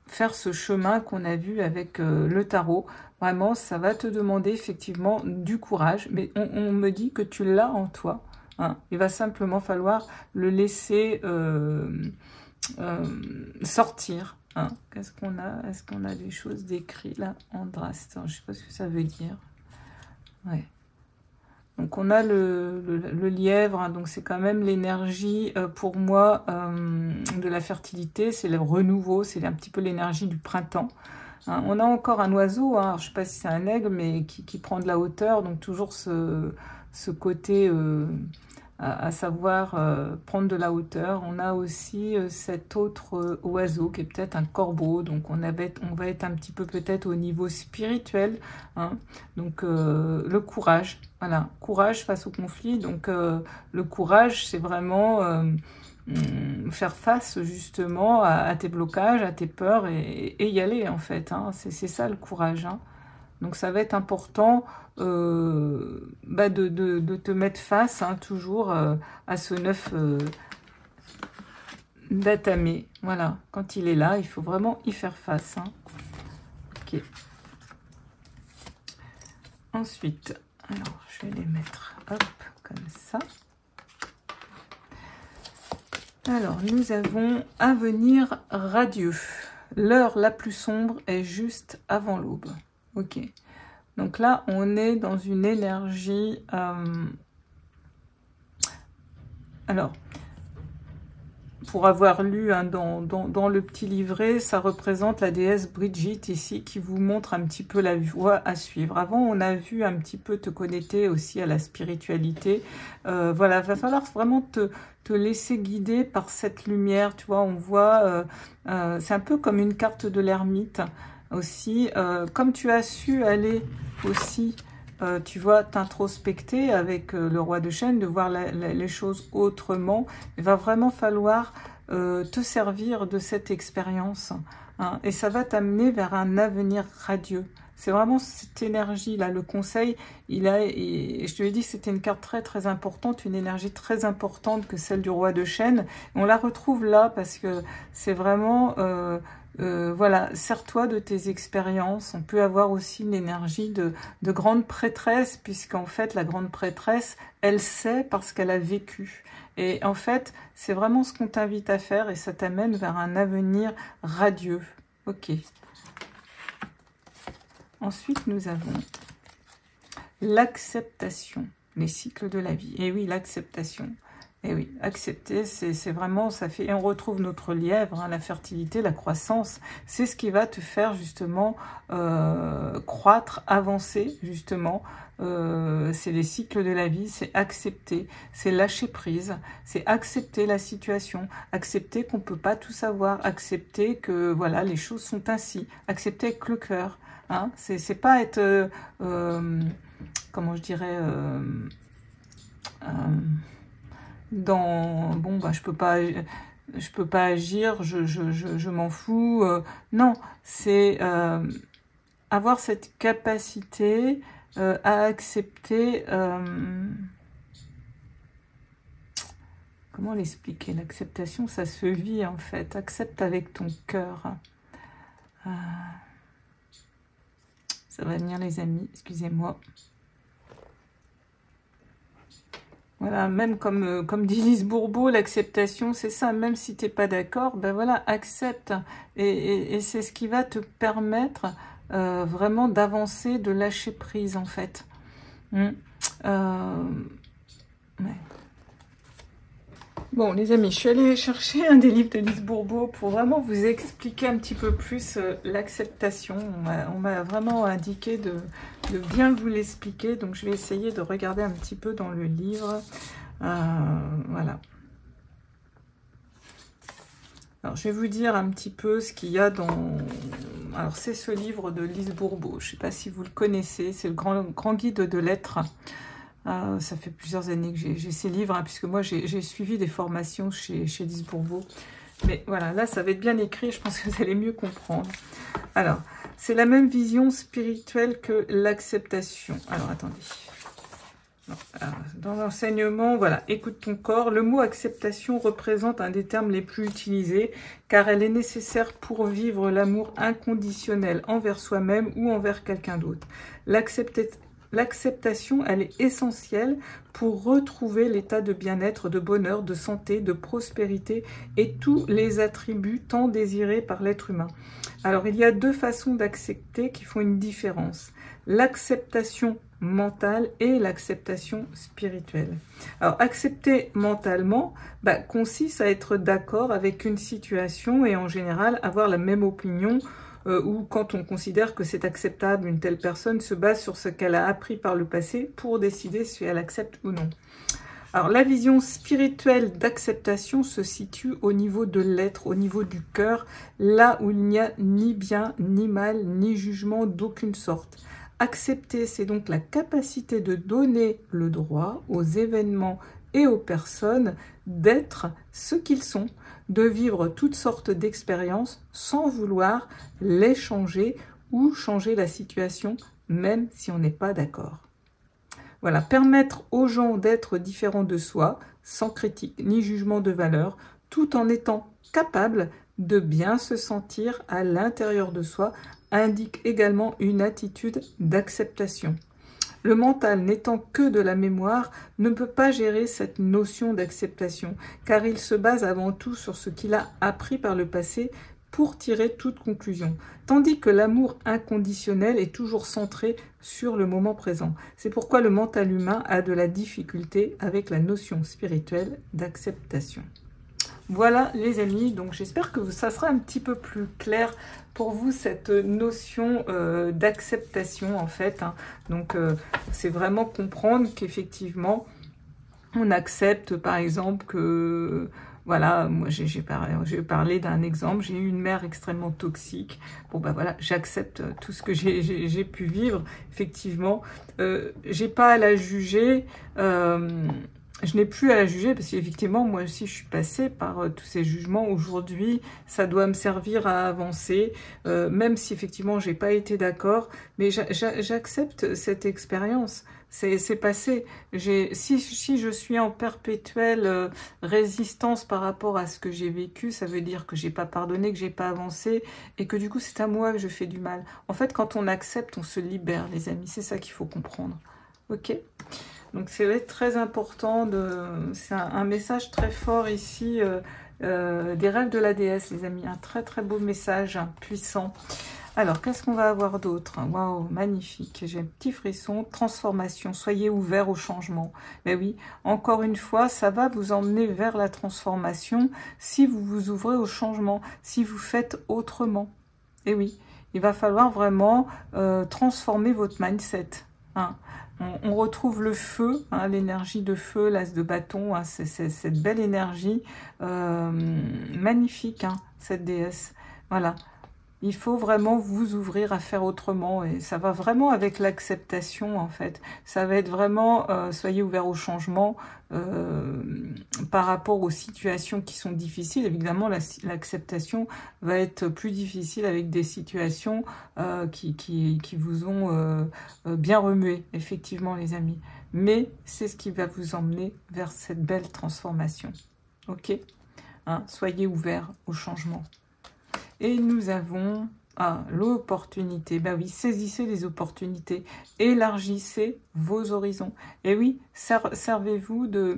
faire ce chemin qu'on a vu avec le tarot. Vraiment, ça va te demander effectivement du courage, mais on me dit que tu l'as en toi. Hein. Il va simplement falloir le laisser sortir. Hein. Qu'est-ce qu'on a? Est-ce qu'on a des choses décrites là? Andraste, je ne sais pas ce que ça veut dire. Ouais. Donc on a le lièvre, hein, donc c'est quand même l'énergie pour moi de la fertilité, c'est le renouveau, c'est un petit peu l'énergie du printemps. Hein, on a encore un oiseau, hein, alors je ne sais pas si c'est un aigle, mais qui prend de la hauteur, donc toujours ce côté à savoir prendre de la hauteur. On a aussi cet autre oiseau qui est peut-être un corbeau, donc on va être un petit peu peut-être au niveau spirituel, hein. Donc le courage, voilà, courage face au conflit. Donc le courage, c'est vraiment faire face justement à tes blocages, à tes peurs et y aller en fait, hein. C'est ça le courage, hein. Donc ça va être important de te mettre face, hein, toujours à ce 9 d'atamé. Voilà, quand il est là, il faut vraiment y faire face. Hein. Ok. Ensuite, alors je vais les mettre hop, comme ça. Alors, nous avons un avenir radieux. L'heure la plus sombre est juste avant l'aube. Ok. Donc là, on est dans une énergie... Alors, pour avoir lu hein, dans le petit livret, ça représente la déesse Brigitte ici, qui vous montre un petit peu la voie à suivre. Avant, on a vu un petit peu te connecter aussi à la spiritualité. Voilà, va falloir vraiment te laisser guider par cette lumière. Tu vois, on voit... c'est un peu comme une carte de l'ermite aussi. Comme tu as su aller aussi tu vois, t'introspecter avec le roi de chaîne, de voir les choses autrement. Il va vraiment falloir te servir de cette expérience, hein, et ça va t'amener vers un avenir radieux. C'est vraiment cette énergie-là, le conseil, je te l'ai dit, c'était une carte très très importante, une énergie très importante que celle du roi de chaîne. On la retrouve là parce que c'est vraiment... voilà, sers-toi de tes expériences. On peut avoir aussi une énergie de grande prêtresse, puisqu'en fait, la grande prêtresse, elle sait parce qu'elle a vécu. Et en fait, c'est vraiment ce qu'on t'invite à faire et ça t'amène vers un avenir radieux. Ok. Ensuite, nous avons l'acceptation, les cycles de la vie. Et oui, l'acceptation. Et oui, accepter, c'est vraiment, ça fait, et on retrouve notre lièvre, hein, la fertilité, la croissance. C'est ce qui va te faire justement croître, avancer, justement. C'est les cycles de la vie, c'est accepter, c'est lâcher prise, c'est accepter la situation, accepter qu'on ne peut pas tout savoir, accepter que voilà, les choses sont ainsi, accepter avec le cœur. Hein, c'est pas être, comment je dirais, dans bon bah je peux pas agir, je m'en fous. Non, c'est avoir cette capacité à accepter. Comment l'expliquer? L'acceptation, ça se vit en fait. Accepte avec ton cœur. Ça va venir les amis, excusez-moi. Voilà, même comme dit Lise Bourbeau, l'acceptation, c'est ça, même si tu n'es pas d'accord, ben voilà, accepte. Et c'est ce qui va te permettre vraiment d'avancer, de lâcher prise, en fait. Ouais. Bon, les amis, je suis allée chercher un des livres de Lise Bourbeau pour vraiment vous expliquer un petit peu plus l'acceptation. On m'a vraiment indiqué de bien vous l'expliquer, donc je vais essayer de regarder un petit peu dans le livre. Voilà. Alors, je vais vous dire un petit peu ce qu'il y a dans... Alors, c'est ce livre de Lise Bourbeau. Je ne sais pas si vous le connaissez. C'est le grand guide de lettres. Ça fait plusieurs années que j'ai ces livres, hein, puisque moi, j'ai suivi des formations chez Lise Bourbeau. Mais voilà, là, ça va être bien écrit. Je pense que vous allez mieux comprendre. Alors, c'est la même vision spirituelle que l'acceptation. Alors, attendez. Dans l'enseignement, voilà, écoute ton corps. Le mot acceptation représente un des termes les plus utilisés car elle est nécessaire pour vivre l'amour inconditionnel envers soi-même ou envers quelqu'un d'autre. L'acceptation, elle est essentielle pour retrouver l'état de bien-être, de bonheur, de santé, de prospérité et tous les attributs tant désirés par l'être humain. Alors, il y a deux façons d'accepter qui font une différence. L'acceptation mentale et l'acceptation spirituelle. Alors, accepter mentalement consiste à être d'accord avec une situation et en général avoir la même opinion ou quand on considère que c'est acceptable, une telle personne se base sur ce qu'elle a appris par le passé pour décider si elle accepte ou non. Alors, la vision spirituelle d'acceptation se situe au niveau de l'être, au niveau du cœur, là où il n'y a ni bien, ni mal, ni jugement d'aucune sorte. Accepter, c'est donc la capacité de donner le droit aux événements et aux personnes d'être ce qu'ils sont, de vivre toutes sortes d'expériences sans vouloir les changer ou changer la situation, même si on n'est pas d'accord. Voilà, permettre aux gens d'être différents de soi, sans critique ni jugement de valeur, tout en étant capable de bien se sentir à l'intérieur de soi, indique également une attitude d'acceptation. Le mental, n'étant que de la mémoire, ne peut pas gérer cette notion d'acceptation, car il se base avant tout sur ce qu'il a appris par le passé pour tirer toute conclusion, tandis que l'amour inconditionnel est toujours centré sur le moment présent. C'est pourquoi le mental humain a de la difficulté avec la notion spirituelle d'acceptation. Voilà les amis, donc j'espère que ça sera un petit peu plus clair pour vous cette notion d'acceptation en fait. Hein. Donc c'est vraiment comprendre qu'effectivement on accepte par exemple que voilà, moi je vais parler d'un exemple, j'ai eu une mère extrêmement toxique, bon bah voilà, j'accepte tout ce que j'ai pu vivre, effectivement, j'ai pas à la juger, je n'ai plus à la juger parce qu'effectivement, moi aussi, je suis passée par tous ces jugements. Aujourd'hui, ça doit me servir à avancer, même si effectivement, j'ai pas été d'accord. Mais j'accepte cette expérience. C'est passé. Si je suis en perpétuelle résistance par rapport à ce que j'ai vécu, ça veut dire que j'ai pas pardonné, que j'ai pas avancé et que du coup, c'est à moi que je fais du mal. En fait, quand on accepte, on se libère, les amis. C'est ça qu'il faut comprendre. Ok ? Donc c'est très important, c'est un message très fort ici, des rêves de la déesse, les amis. Un très très beau message, puissant. Alors, qu'est-ce qu'on va avoir d'autre? Waouh, magnifique, j'ai un petit frisson. Transformation, soyez ouverts au changement. Mais oui, encore une fois, ça va vous emmener vers la transformation si vous vous ouvrez au changement, si vous faites autrement. Et oui, il va falloir vraiment transformer votre mindset, hein. On retrouve le feu, hein, l'énergie de feu, l'as de bâton, hein, c'est cette belle énergie magnifique, hein, cette déesse. Voilà, il faut vraiment vous ouvrir à faire autrement et ça va vraiment avec l'acceptation en fait. Ça va être vraiment, soyez ouverts au changement par rapport aux situations qui sont difficiles. Évidemment, l'acceptation va être plus difficile avec des situations qui vous ont bien remué, effectivement les amis. Mais c'est ce qui va vous emmener vers cette belle transformation. Ok, hein, soyez ouverts au changement. Et nous avons l'opportunité. Ben oui, saisissez les opportunités. Élargissez vos horizons. Et oui, servez-vous de...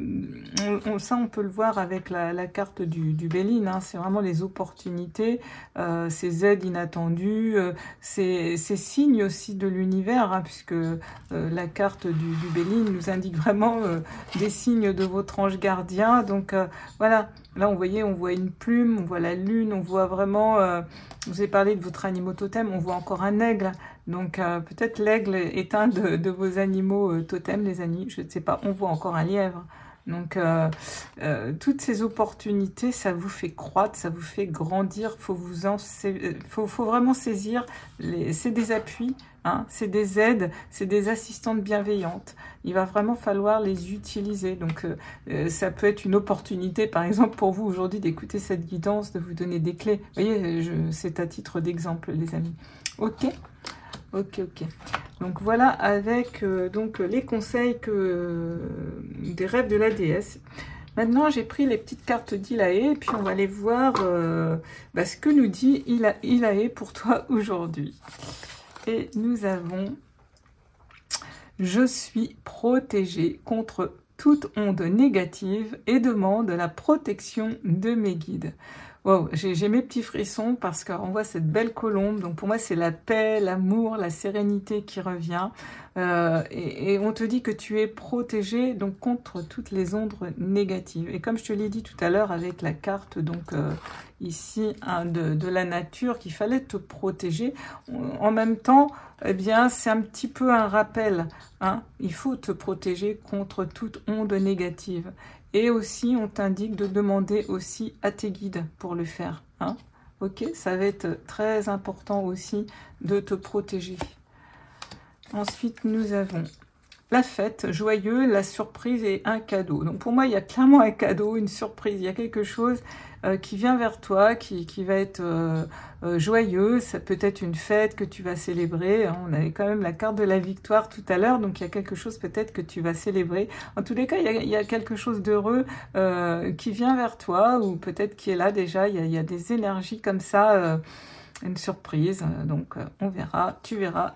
ça, on peut le voir avec la carte du Béline. Hein, c'est vraiment les opportunités, ces aides inattendues, ces signes aussi de l'univers, hein, puisque la carte du Béline nous indique vraiment des signes de votre ange gardien. Donc, voilà. Là, on voit une plume, on voit la lune, on voit vraiment... je vous ai parlé de votre animal totem, on voit encore un aigle. Donc, peut-être l'aigle est un de vos animaux totems, les amis. Je ne sais pas, on voit encore un lièvre. Donc, toutes ces opportunités, ça vous fait croître, ça vous fait grandir. Faut vraiment saisir. C'est des appuis, hein, c'est des aides, c'est des assistantes bienveillantes. Il va vraiment falloir les utiliser. Donc, ça peut être une opportunité, par exemple, pour vous aujourd'hui d'écouter cette guidance, de vous donner des clés. Vous voyez, c'est à titre d'exemple, les amis. Ok. Ok. Donc voilà avec donc les conseils des rêves de la déesse. Maintenant, j'ai pris les petites cartes d'Ilaé et puis on va aller voir ce que nous dit Illaé pour toi aujourd'hui. Et nous avons « Je suis protégée contre toute onde négative et demande la protection de mes guides. » Wow, j'ai mes petits frissons parce qu'on voit cette belle colombe. Donc pour moi, c'est la paix, l'amour, la sérénité qui revient. Et on te dit que tu es protégé donc contre toutes les ondes négatives. Et comme je te l'ai dit tout à l'heure avec la carte donc ici hein, de la nature, qu'il fallait te protéger. En même temps, eh bien, c'est un petit peu un rappel. Hein, il faut te protéger contre toute onde négative. Et aussi, on t'indique de demander aussi à tes guides pour le faire. Hein. Ok, ça va être très important aussi de te protéger. Ensuite, nous avons la fête, joyeux, la surprise et un cadeau. Donc pour moi, il y a clairement un cadeau, une surprise. Il y a quelque chose qui vient vers toi, qui va être joyeux. Ça peut être une fête que tu vas célébrer. Hein. On avait quand même la carte de la victoire tout à l'heure, donc il y a quelque chose peut-être que tu vas célébrer. En tous les cas, il y a quelque chose d'heureux qui vient vers toi, ou peut-être qui est là déjà. Il y a des énergies comme ça, une surprise. Donc on verra, tu verras.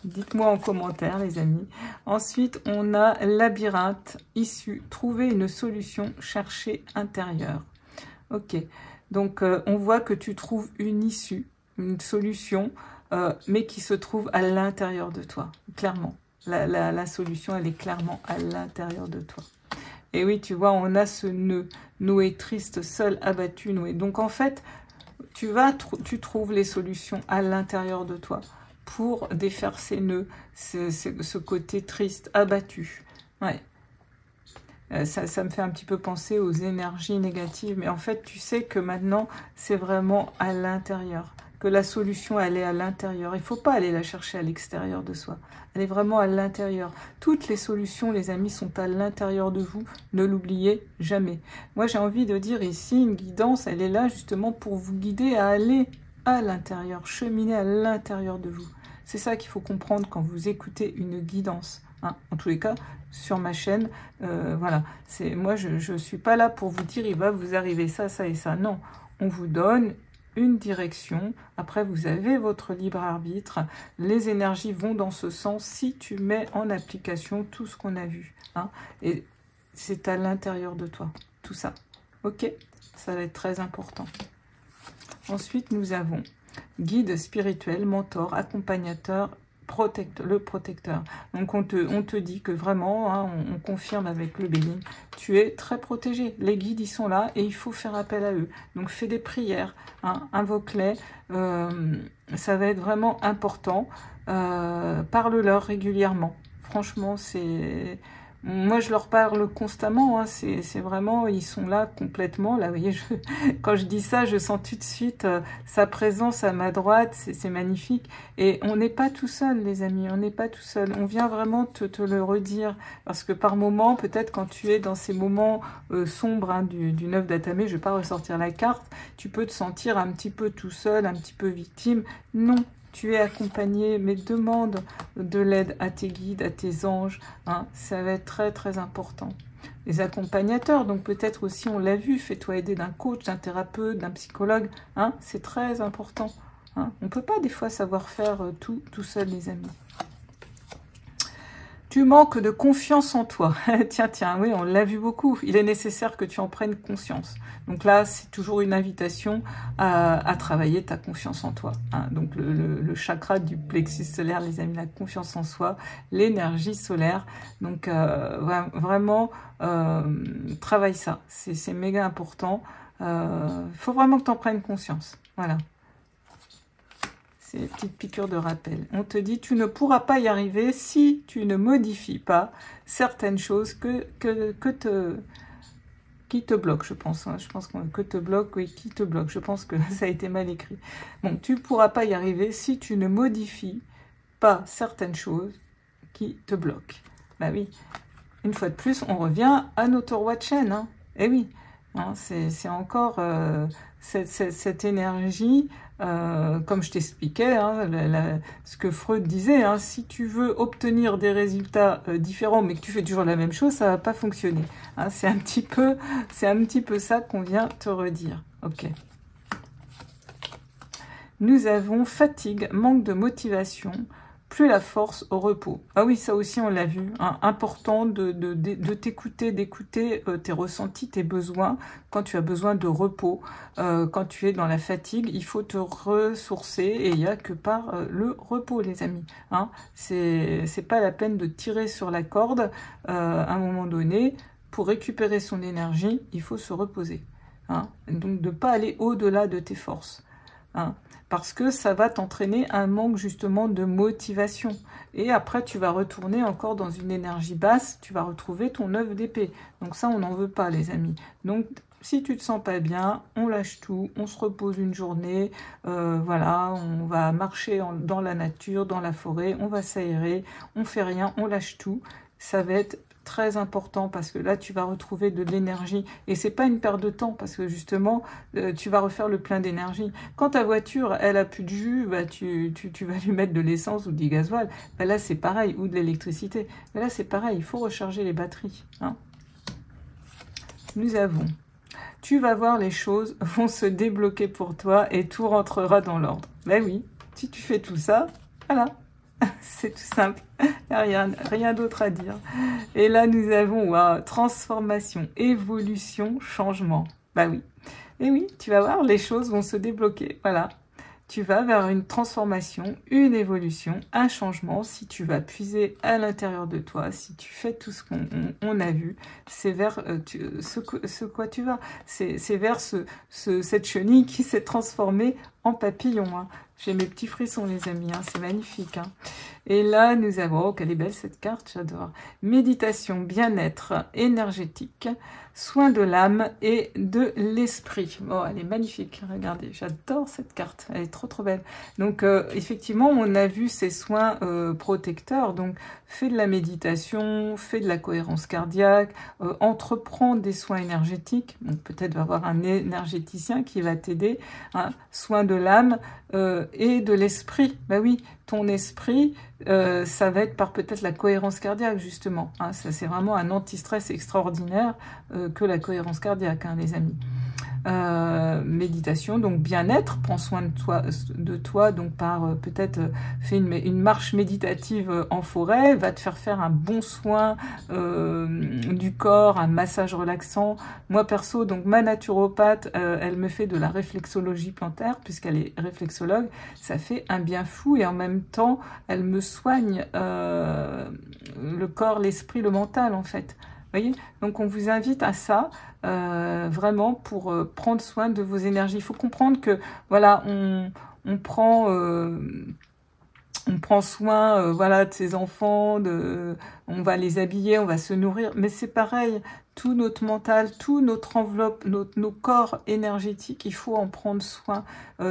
Dites-moi en commentaire, les amis. Ensuite, on a labyrinthe, issue, trouver une solution, chercher intérieur. Ok, donc on voit que tu trouves une issue, une solution, mais qui se trouve à l'intérieur de toi, clairement. La solution, elle est clairement à l'intérieur de toi. Et oui, tu vois, on a ce nœud, Noé triste, seul, abattu, Noé. Donc en fait, tu trouves les solutions à l'intérieur de toi pour défaire ces nœuds, ce côté triste, abattu. Ouais. Ça me fait un petit peu penser aux énergies négatives, mais en fait, tu sais que maintenant, c'est vraiment à l'intérieur, que la solution, elle est à l'intérieur. Il ne faut pas aller la chercher à l'extérieur de soi. Elle est vraiment à l'intérieur. Toutes les solutions, les amis, sont à l'intérieur de vous. Ne l'oubliez jamais. Moi, j'ai envie de dire ici, une guidance, elle est là justement pour vous guider à aller à l'intérieur, cheminer à l'intérieur de vous. C'est ça qu'il faut comprendre quand vous écoutez une guidance. Hein. En tous les cas, sur ma chaîne, voilà. Moi, je ne suis pas là pour vous dire, il va vous arriver ça, ça et ça. Non, on vous donne une direction. Après, vous avez votre libre arbitre. Les énergies vont dans ce sens si tu mets en application tout ce qu'on a vu. Hein. Et c'est à l'intérieur de toi, tout ça. Ok? Ça va être très important. Ensuite, nous avons guide spirituel, mentor, accompagnateur, le protecteur. Donc, on te dit que vraiment, hein, on confirme avec le béni, tu es très protégé. Les guides, ils sont là et il faut faire appel à eux. Donc, fais des prières, hein, invoque-les. Ça va être vraiment important. Parle-leur régulièrement. Franchement, c'est... Moi, je leur parle constamment, hein. C'est vraiment, ils sont là complètement. Là, vous voyez, quand je dis ça, je sens tout de suite sa présence à ma droite, c'est magnifique. Et on n'est pas tout seul, les amis, on n'est pas tout seul. On vient vraiment te le redire, parce que par moment, peut-être quand tu es dans ces moments sombres hein, du 9 d'Atamé, je ne vais pas ressortir la carte, tu peux te sentir un petit peu tout seul, un petit peu victime. Non. Tu es accompagné, mais demande de l'aide à tes guides, à tes anges. Hein, ça va être très, très important. Les accompagnateurs, donc peut-être aussi, on l'a vu, fais-toi aider d'un coach, d'un thérapeute, d'un psychologue. Hein, c'est très important. Hein. On ne peut pas des fois savoir faire tout seul, les amis. Tu manques de confiance en toi. Tiens, oui, on l'a vu beaucoup. Il est nécessaire que tu en prennes conscience. Donc là, c'est toujours une invitation à travailler ta confiance en toi. Hein. Donc le chakra du plexus solaire, les amis, la confiance en soi, l'énergie solaire. Donc vraiment, travaille ça. C'est méga important. Faut vraiment que tu en prennes conscience. Voilà. C'est une petite piqûre de rappel. On te dit, tu ne pourras pas y arriver si tu ne modifies pas certaines choses qui te bloquent, je pense. Hein. Je pense que te bloque, oui, qui te bloque. Je pense que ça a été mal écrit. Bon, tu ne pourras pas y arriver si tu ne modifies pas certaines choses qui te bloquent. Bah oui, une fois de plus, on revient à notre roi de chaîne. Hein. Eh oui, hein, c'est encore cette énergie... comme je t'expliquais, hein, ce que Freud disait, hein, si tu veux obtenir des résultats différents, mais que tu fais toujours la même chose, ça va pas fonctionner. Hein, c'est un petit peu ça qu'on vient te redire. Ok. Nous avons fatigue, manque de motivation, plus la force au repos. Ah oui, ça aussi on l'a vu. Hein, important de t'écouter, d'écouter tes ressentis, tes besoins. Quand tu as besoin de repos, quand tu es dans la fatigue, il faut te ressourcer et il n'y a que par le repos, les amis. Hein, c'est pas la peine de tirer sur la corde à un moment donné. Pour récupérer son énergie, il faut se reposer. Hein, donc de ne pas aller au-delà de tes forces. Hein, parce que ça va t'entraîner un manque justement de motivation. Et après, tu vas retourner encore dans une énergie basse, tu vas retrouver ton œuf d'épée. Donc ça, on n'en veut pas, les amis. Donc, si tu te sens pas bien, on lâche tout, on se repose une journée, voilà, on va marcher dans la nature, dans la forêt, on va s'aérer, on fait rien, on lâche tout. Ça va être très important parce que là tu vas retrouver de l'énergie et c'est pas une perte de temps parce que justement tu vas refaire le plein d'énergie. Quand ta voiture elle a plus de jus, bah, tu vas lui mettre de l'essence ou du gasoil, bah, là c'est pareil, ou de l'électricité, là c'est pareil, il faut recharger les batteries. Hein. Nous avons, tu vas voir, les choses vont se débloquer pour toi et tout rentrera dans l'ordre. Ben oui, si tu fais tout ça, voilà. C'est tout simple, il n'y a rien d'autre à dire. Et là, nous avons wow, transformation, évolution, changement. Bah oui. Et oui, tu vas voir, les choses vont se débloquer. Voilà. Tu vas vers une transformation, une évolution, un changement. Si tu vas puiser à l'intérieur de toi, si tu fais tout ce qu'on a vu, c'est vers ce quoi tu vas. C'est vers cette chenille qui s'est transformée en papillon. Hein. J'ai mes petits frissons, les amis, hein, c'est magnifique. Hein. Et là, nous avons... Oh, qu'elle est belle cette carte, j'adore. Méditation, bien-être énergétique, soin de l'âme et de l'esprit. Oh, elle est magnifique, regardez, j'adore cette carte, elle est trop trop belle. Donc, effectivement, on a vu ces soins protecteurs, donc fais de la méditation, fais de la cohérence cardiaque, entreprends des soins énergétiques, donc peut-être va avoir un énergéticien qui va t'aider, hein, soin de l'âme et de l'esprit. Bah oui, ton esprit, ça va être par peut-être la cohérence cardiaque, justement. Hein, ça, c'est vraiment un anti-stress extraordinaire que la cohérence cardiaque, hein, les amis. Méditation, donc bien-être, prends soin de toi donc par peut-être fais une marche méditative en forêt, va te faire un bon soin du corps, un massage relaxant. Moi perso, donc ma naturopathe, elle me fait de la réflexologie plantaire puisqu'elle est réflexologue, ça fait un bien fou et en même temps elle me soigne le corps, l'esprit, le mental en fait. Voyez, donc on vous invite à ça, vraiment pour prendre soin de vos énergies. Il faut comprendre que voilà, on prend soin voilà, de ses enfants, on va les habiller, on va se nourrir, mais c'est pareil, tout notre mental, toute notre enveloppe, nos corps énergétiques, il faut en prendre soin,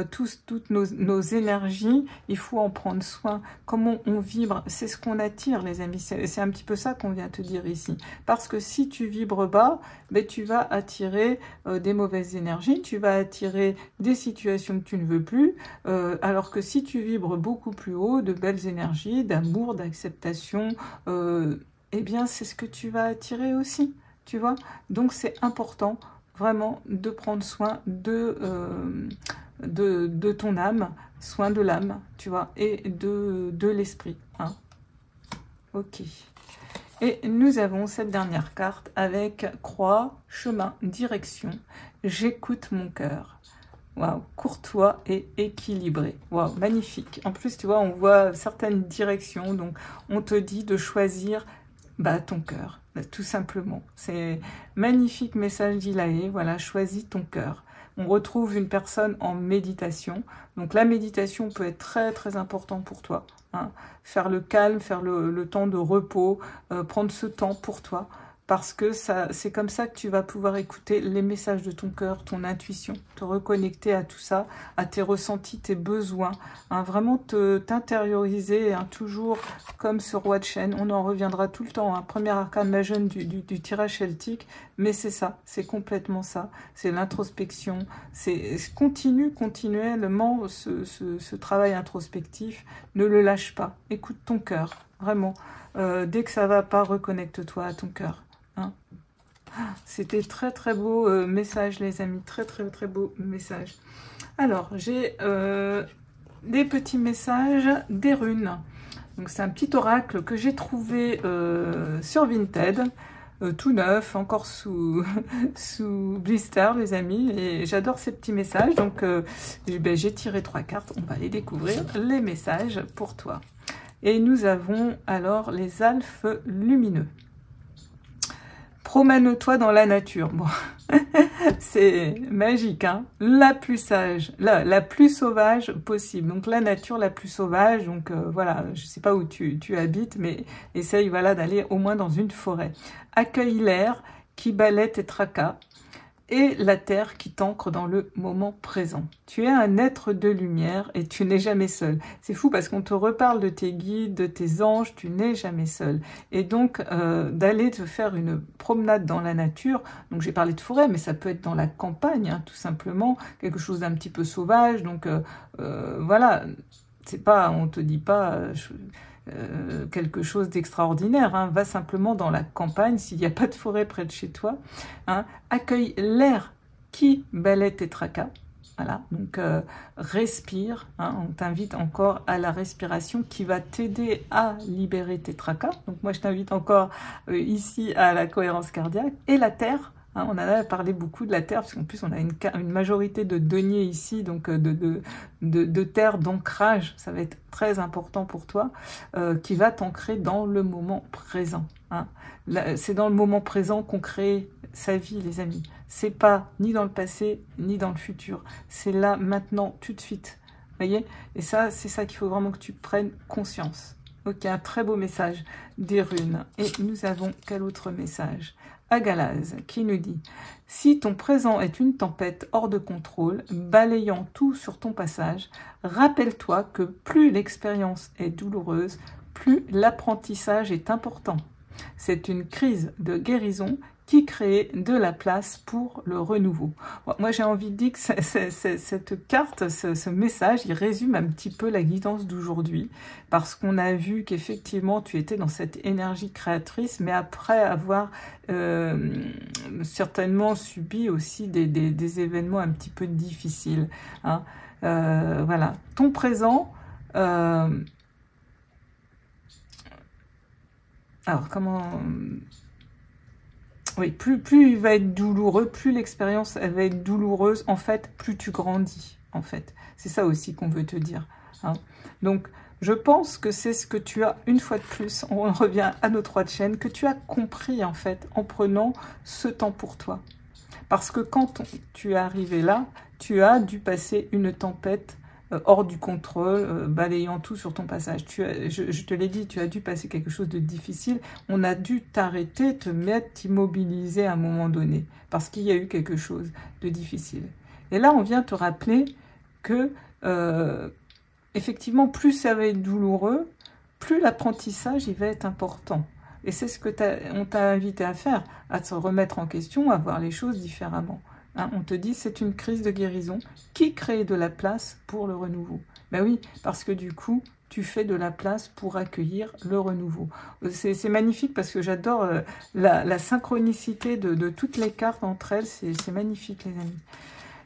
toutes nos énergies, il faut en prendre soin. Comment on vibre, c'est ce qu'on attire, les amis, c'est un petit peu ça qu'on vient te dire ici. Parce que si tu vibres bas, ben, tu vas attirer des mauvaises énergies, tu vas attirer des situations que tu ne veux plus, alors que si tu vibres beaucoup plus haut, de belles énergies, d'amour, d'acceptation, eh bien c'est ce que tu vas attirer aussi. Tu vois, donc c'est important vraiment de prendre soin de ton âme, soin de l'âme, tu vois, et de l'esprit. Hein. Ok. Et nous avons cette dernière carte avec croix, chemin, direction. J'écoute mon cœur. Waouh, courtois et équilibré. Waouh, magnifique. En plus, tu vois, on voit certaines directions, donc on te dit de choisir ton cœur, tout simplement. C'est magnifique message d'Ilaé, voilà, choisis ton cœur. On retrouve une personne en méditation, donc la méditation peut être très très important pour toi. Hein. Faire le calme, faire le temps de repos, prendre ce temps pour toi, parce que c'est comme ça que tu vas pouvoir écouter les messages de ton cœur, ton intuition, te reconnecter à tout ça, à tes ressentis, tes besoins, hein, vraiment t'intérioriser, hein, toujours comme ce roi de chêne, on en reviendra tout le temps, hein, premier arcane majeur du tirage celtique, mais c'est ça, c'est complètement ça, c'est l'introspection, c'est continuellement ce travail introspectif, ne le lâche pas, écoute ton cœur, vraiment, dès que ça va pas, reconnecte-toi à ton cœur. Hein. C'était très très beau message, les amis, très très très beau message. Alors j'ai des petits messages des runes. Donc c'est un petit oracle que j'ai trouvé sur Vinted, tout neuf, encore sous blister, les amis, et j'adore ces petits messages. Donc j'ai tiré 3 cartes, on va aller découvrir les messages pour toi. Et nous avons alors les alphes lumineux. Promène-toi dans la nature. Bon, c'est magique, hein. La plus sage, la plus sauvage possible. Donc la nature la plus sauvage. Donc voilà, je sais pas où tu habites, mais essaye voilà d'aller au moins dans une forêt. Accueille l'air qui balaie tes tracas et la terre qui t'ancre dans le moment présent. Tu es un être de lumière et tu n'es jamais seul. C'est fou parce qu'on te reparle de tes guides, de tes anges, tu n'es jamais seul. Et donc, d'aller te faire une promenade dans la nature, donc j'ai parlé de forêt, mais ça peut être dans la campagne, hein, tout simplement, quelque chose d'un petit peu sauvage, donc voilà, c'est pas, on te dit pas... quelque chose d'extraordinaire, hein. Va simplement dans la campagne, s'il n'y a pas de forêt près de chez toi, hein. Accueille l'air qui balaie tes tracas, voilà, donc respire, hein. On t'invite encore à la respiration qui va t'aider à libérer tes tracas, donc moi je t'invite encore ici à la cohérence cardiaque, et la terre. Hein, on en a parlé beaucoup de la terre, parce qu'en plus on a une majorité de deniers ici, donc de terre d'ancrage, ça va être très important pour toi, qui va t'ancrer dans le moment présent. Hein. C'est dans le moment présent qu'on crée sa vie, les amis. C'est pas ni dans le passé, ni dans le futur. C'est là, maintenant, tout de suite. voyez? Et ça, c'est ça qu'il faut vraiment que tu prennes conscience. Ok, un très beau message des runes. Et nous avons quel autre message? Agalaz qui nous dit: si ton présent est une tempête hors de contrôle, balayant tout sur ton passage, rappelle-toi que plus l'expérience est douloureuse, plus l'apprentissage est important. C'est une crise de guérison qui crée de la place pour le renouveau. Bon, moi, j'ai envie de dire que cette carte, ce message, il résume un petit peu la guidance d'aujourd'hui, parce qu'on a vu qu'effectivement, tu étais dans cette énergie créatrice, mais après avoir certainement subi aussi des événements un petit peu difficiles. Hein. Voilà. Ton présent... alors, comment... Oui, plus il va être douloureux, plus l'expérience elle va être douloureuse, en fait, plus tu grandis, en fait. C'est ça aussi qu'on veut te dire. Hein. Donc, je pense que c'est ce que tu as, une fois de plus, on revient à nos 3 chaînes, que tu as compris, en fait, en prenant ce temps pour toi. Parce que quand tu es arrivé là, tu as dû passer une tempête hors du contrôle, balayant tout sur ton passage. Je te l'ai dit, tu as dû passer quelque chose de difficile. On a dû t'arrêter, te mettre, t'immobiliser à un moment donné, parce qu'il y a eu quelque chose de difficile. Et là, on vient te rappeler que, effectivement, plus ça va être douloureux, plus l'apprentissage il va être important. Et c'est ce que on t'a invité à faire, à te remettre en question, à voir les choses différemment. Hein, on te dit c'est une crise de guérison qui crée de la place pour le renouveau. Ben oui, parce que du coup, tu fais de la place pour accueillir le renouveau. C'est magnifique parce que j'adore la synchronicité de toutes les cartes entre elles. C'est magnifique, les amis.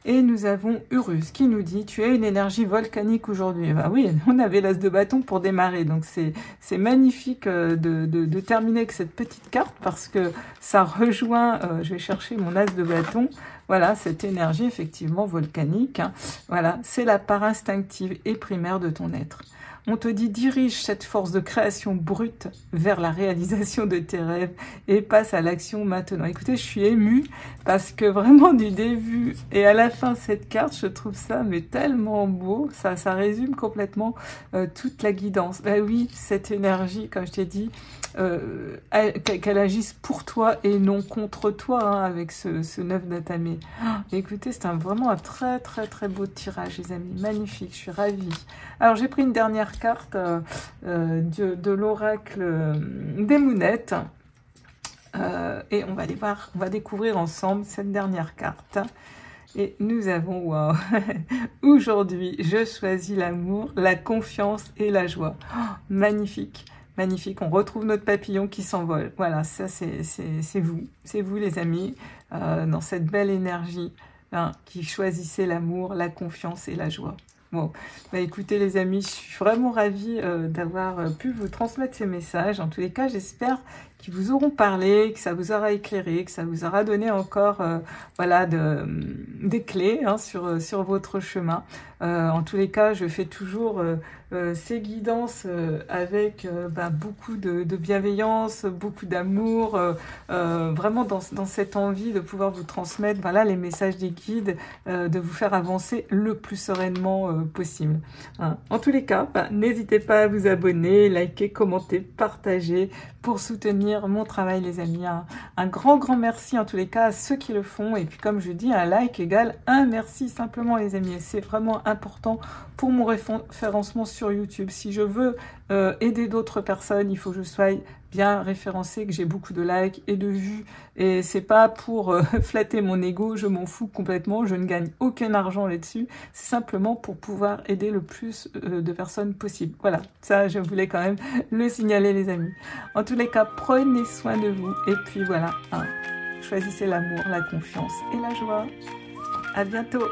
Et nous avons Urus qui nous dit: tu as une énergie volcanique aujourd'hui. Ben oui, on avait l'as de bâton pour démarrer. Donc c'est magnifique de terminer avec cette petite carte parce que ça rejoint, je vais chercher mon as de bâton. Voilà, cette énergie effectivement volcanique. Hein. Voilà, c'est la part instinctive et primaire de ton être. On te dit: dirige cette force de création brute vers la réalisation de tes rêves et passe à l'action maintenant. Écoutez, je suis émue parce que vraiment du début et à la fin de cette carte, je trouve ça mais tellement beau. Ça résume complètement toute la guidance. Ben oui, cette énergie, comme je t'ai dit, qu'elle agisse pour toi et non contre toi, hein, avec ce 9 d'atamé. Écoutez, c'est vraiment un très très très beau tirage, les amis. Magnifique, je suis ravie. Alors, j'ai pris une dernière carte de l'oracle des Mounettes. Et on va aller voir, on va découvrir ensemble cette dernière carte. Et nous avons, wow, aujourd'hui, je choisis l'amour, la confiance et la joie. Oh, magnifique. Magnifique, on retrouve notre papillon qui s'envole. Voilà, ça c'est vous les amis, dans cette belle énergie, hein, qui choisissez l'amour, la confiance et la joie. Bon, bah écoutez les amis, je suis vraiment ravie d'avoir pu vous transmettre ces messages. En tous les cas, j'espère qu'ils vous auront parlé, que ça vous aura éclairé, que ça vous aura donné encore voilà, des clés, hein, sur votre chemin. En tous les cas, je fais toujours ces guidances avec beaucoup de bienveillance, beaucoup d'amour, vraiment dans cette envie de pouvoir vous transmettre, voilà, les messages des guides, de vous faire avancer le plus sereinement possible. Hein. En tous les cas, n'hésitez pas à vous abonner, liker, commenter, partager pour soutenir mon travail, les amis. Un grand merci en tous les cas à ceux qui le font. Et puis comme je dis, un like égale un merci simplement, les amis. C'est vraiment important pour mon référencement sur YouTube. Si je veux aider d'autres personnes, il faut que je sois bien référencé, que j'ai beaucoup de likes et de vues. Et c'est pas pour flatter mon ego, je m'en fous complètement. Je ne gagne aucun argent là-dessus. C'est simplement pour pouvoir aider le plus de personnes possible. Voilà, ça je voulais quand même le signaler, les amis. En tous les cas, prenez soin de vous. Et puis voilà, hein, choisissez l'amour, la confiance et la joie. À bientôt.